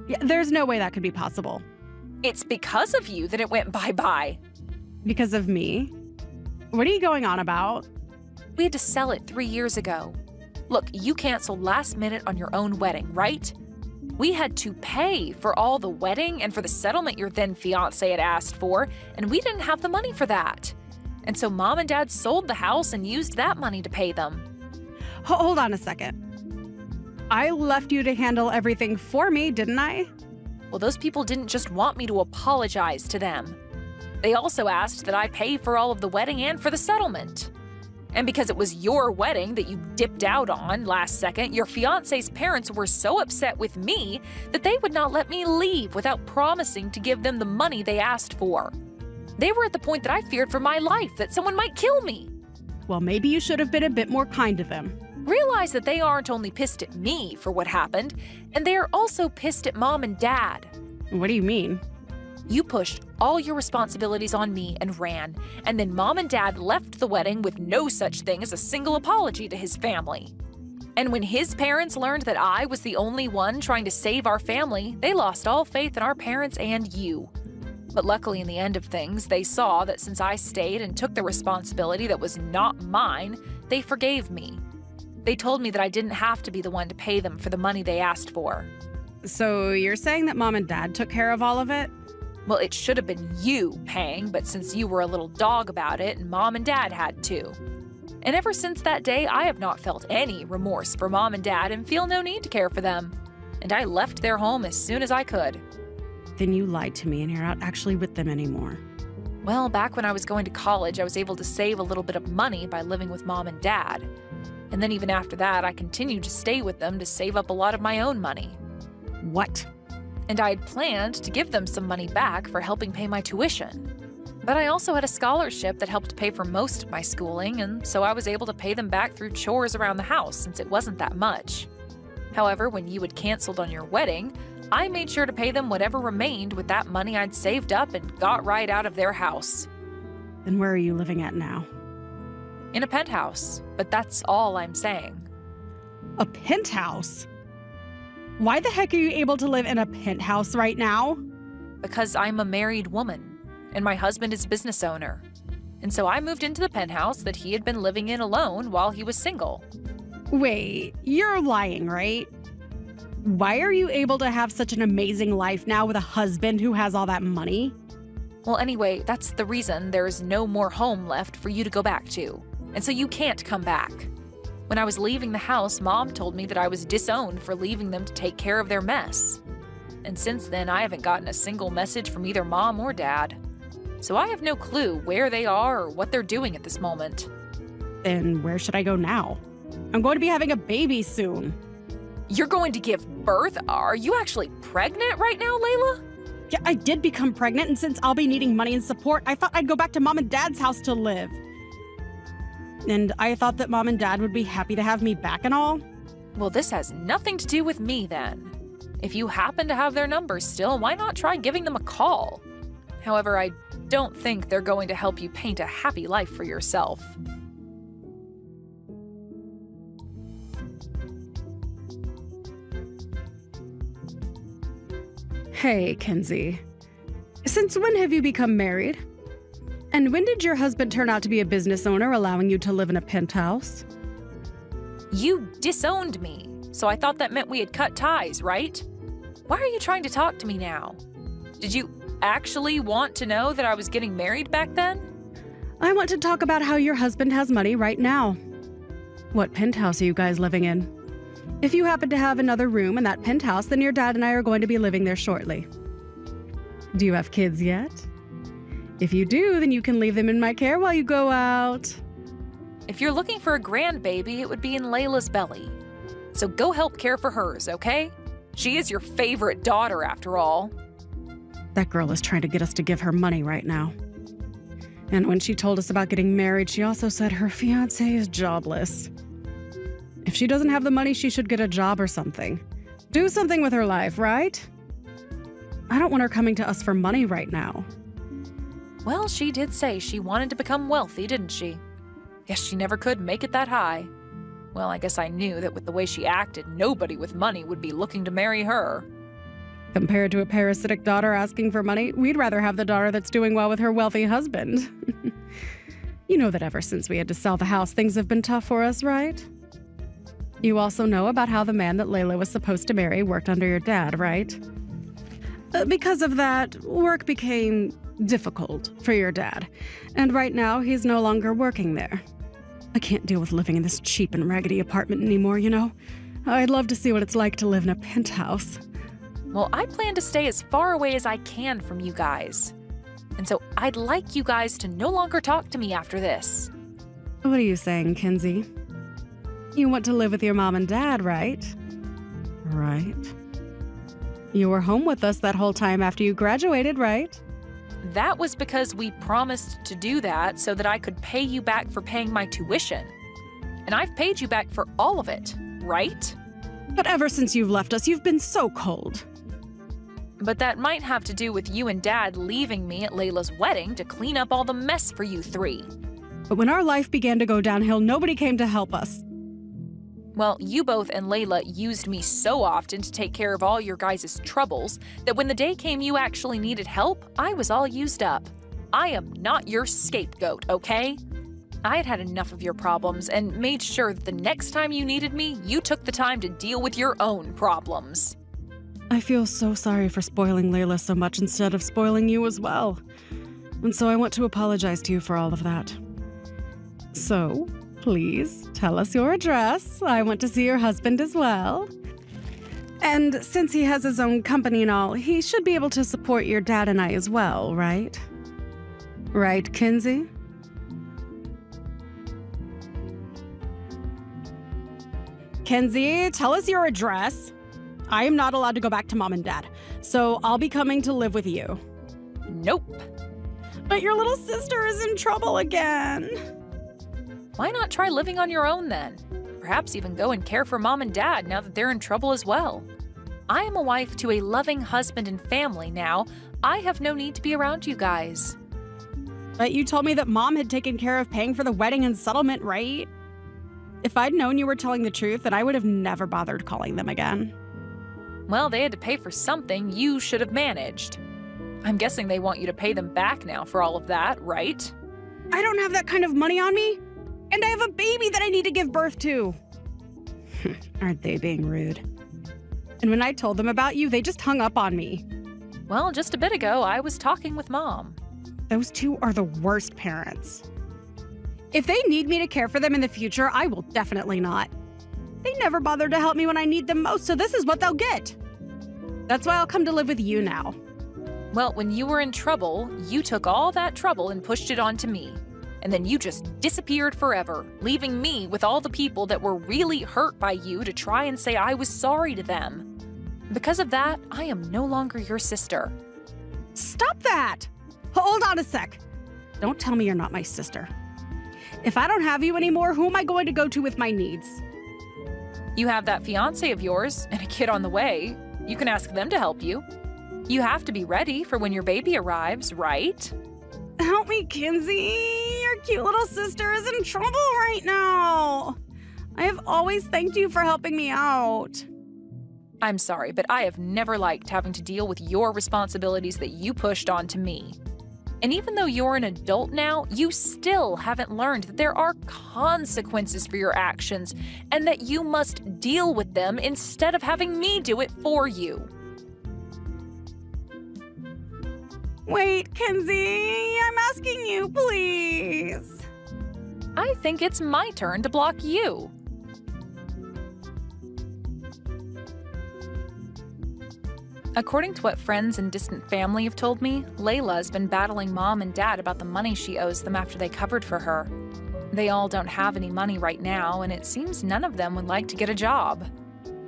Yeah, there's no way that could be possible. It's because of you that it went bye-bye. Because of me? What are you going on about? We had to sell it 3 years ago. Look, you canceled last minute on your own wedding, right? We had to pay for all the wedding and for the settlement your then fiancé had asked for, and we didn't have the money for that. And so Mom and Dad sold the house and used that money to pay them. Hold on a second. I left you to handle everything for me, didn't I? Well, those people didn't just want me to apologize to them. They also asked that I pay for all of the wedding and for the settlement. And because it was your wedding that you dipped out on last second, your fiancé's parents were so upset with me that they would not let me leave without promising to give them the money they asked for. They were at the point that I feared for my life, that someone might kill me. Well, maybe you should have been a bit more kind to them. Realize that they aren't only pissed at me for what happened, and they are also pissed at Mom and Dad. What do you mean? You pushed all your responsibilities on me and ran, and then Mom and Dad left the wedding with no such thing as a single apology to his family. And when his parents learned that I was the only one trying to save our family, they lost all faith in our parents and you. But luckily, in the end of things, they saw that since I stayed and took the responsibility that was not mine, they forgave me. They told me that I didn't have to be the one to pay them for the money they asked for. So you're saying that Mom and Dad took care of all of it? Well, it should have been you paying, but since you were a little dog about it, Mom and Dad had to. And ever since that day, I have not felt any remorse for Mom and Dad and feel no need to care for them. And I left their home as soon as I could. Then you lied to me and you're not actually with them anymore. Well, back when I was going to college, I was able to save a little bit of money by living with Mom and Dad. And then even after that, I continued to stay with them to save up a lot of my own money. What? And I had planned to give them some money back for helping pay my tuition. But I also had a scholarship that helped pay for most of my schooling, and so I was able to pay them back through chores around the house since it wasn't that much. However, when you had canceled on your wedding, I made sure to pay them whatever remained with that money I'd saved up and got right out of their house. Then where are you living at now? In a penthouse, but that's all I'm saying. A penthouse? Why the heck are you able to live in a penthouse right now? Because I'm a married woman, and my husband is a business owner. And so I moved into the penthouse that he had been living in alone while he was single. Wait, you're lying, right? Why are you able to have such an amazing life now with a husband who has all that money? Well, anyway, that's the reason there is no more home left for you to go back to. And so you can't come back. When I was leaving the house, Mom told me that I was disowned for leaving them to take care of their mess. And since then, I haven't gotten a single message from either Mom or Dad. So I have no clue where they are or what they're doing at this moment. Then where should I go now? I'm going to be having a baby soon. You're going to give birth? Are you actually pregnant right now, Layla? Yeah, I did become pregnant, and since I'll be needing money and support, I thought I'd go back to Mom and Dad's house to live. And I thought that Mom and Dad would be happy to have me back and all. Well, this has nothing to do with me then. If you happen to have their numbers still, why not try giving them a call? However, I don't think they're going to help you paint a happy life for yourself. Hey, Kenzie. Since when have you become married? And when did your husband turn out to be a business owner, allowing you to live in a penthouse? You disowned me, so I thought that meant we had cut ties, right? Why are you trying to talk to me now? Did you actually want to know that I was getting married back then? I want to talk about how your husband has money right now. What penthouse are you guys living in? If you happen to have another room in that penthouse, then your dad and I are going to be living there shortly. Do you have kids yet? If you do, then you can leave them in my care while you go out. If you're looking for a grandbaby, it would be in Layla's belly. So go help care for hers, okay? She is your favorite daughter, after all. That girl is trying to get us to give her money right now. And when she told us about getting married, she also said her fiancé is jobless. If she doesn't have the money, she should get a job or something. Do something with her life, right? I don't want her coming to us for money right now. Well, she did say she wanted to become wealthy, didn't she? Guess she never could make it that high. Well, I guess I knew that with the way she acted, nobody with money would be looking to marry her. Compared to a parasitic daughter asking for money, we'd rather have the daughter that's doing well with her wealthy husband. You know that ever since we had to sell the house, things have been tough for us, right? You also know about how the man that Layla was supposed to marry worked under your dad, right? Because of that, work became difficult for your dad, and right now he's no longer working there. I can't deal with living in this cheap and raggedy apartment anymore, you know? I'd love to see what it's like to live in a penthouse. Well, I plan to stay as far away as I can from you guys. And so I'd like you guys to no longer talk to me after this. What are you saying, Kenzie? You want to live with your mom and dad, right? Right. You were home with us that whole time after you graduated, right? That was because we promised to do that so that I could pay you back for paying my tuition. And I've paid you back for all of it, right? But ever since you've left us, you've been so cold. But that might have to do with you and Dad leaving me at Layla's wedding to clean up all the mess for you three. But when our life began to go downhill, nobody came to help us. Well, you both and Layla used me so often to take care of all your guys' troubles that when the day came you actually needed help, I was all used up. I am not your scapegoat, okay? I had had enough of your problems and made sure that the next time you needed me, you took the time to deal with your own problems. I feel so sorry for spoiling Layla so much instead of spoiling you as well. And so I want to apologize to you for all of that. So, please tell us your address. I want to see your husband as well. And since he has his own company and all, he should be able to support your dad and I as well, right? Right, Kinsey? Kinsey, tell us your address. I am not allowed to go back to Mom and Dad, so I'll be coming to live with you. Nope. But your little sister is in trouble again. Why not try living on your own then? Perhaps even go and care for Mom and Dad now that they're in trouble as well. I am a wife to a loving husband and family now. I have no need to be around you guys. But you told me that Mom had taken care of paying for the wedding and settlement, right? If I'd known you were telling the truth, then I would have never bothered calling them again. Well, they had to pay for something you should have managed. I'm guessing they want you to pay them back now for all of that, right? I don't have that kind of money on me. And I have a baby that I need to give birth to. Aren't they being rude? And when I told them about you, they just hung up on me. Well, just a bit ago, I was talking with Mom. Those two are the worst parents. If they need me to care for them in the future, I will definitely not. They never bothered to help me when I need them most, so this is what they'll get. That's why I'll come to live with you now. Well, when you were in trouble, you took all that trouble and pushed it onto me. And then you just disappeared forever, leaving me with all the people that were really hurt by you to try and say I was sorry to them. Because of that, I am no longer your sister. Stop that! Hold on a sec. Don't tell me you're not my sister. If I don't have you anymore, who am I going to go to with my needs? You have that fiancé of yours and a kid on the way. You can ask them to help you. You have to be ready for when your baby arrives, right? Help me, Kinsey. Your cute little sister is in trouble right now. I have always thanked you for helping me out. I'm sorry, but I have never liked having to deal with your responsibilities that you pushed onto me. And even though you're an adult now, you still haven't learned that there are consequences for your actions and that you must deal with them instead of having me do it for you. Wait, Kinsey, I'm asking you, please. I think it's my turn to block you. According to what friends and distant family have told me, Layla has been battling Mom and Dad about the money she owes them after they covered for her. They all don't have any money right now, and it seems none of them would like to get a job.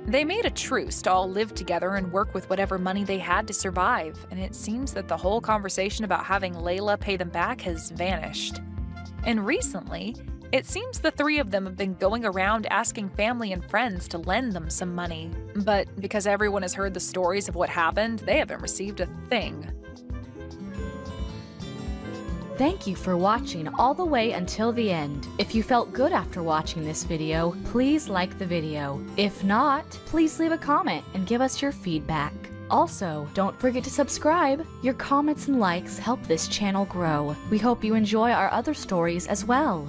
They made a truce to all live together and work with whatever money they had to survive, and it seems that the whole conversation about having Layla pay them back has vanished. And recently, it seems the three of them have been going around asking family and friends to lend them some money. But because everyone has heard the stories of what happened, they haven't received a thing. Thank you for watching all the way until the end. If you felt good after watching this video, please like the video. If not, please leave a comment and give us your feedback. Also, don't forget to subscribe. Your comments and likes help this channel grow. We hope you enjoy our other stories as well.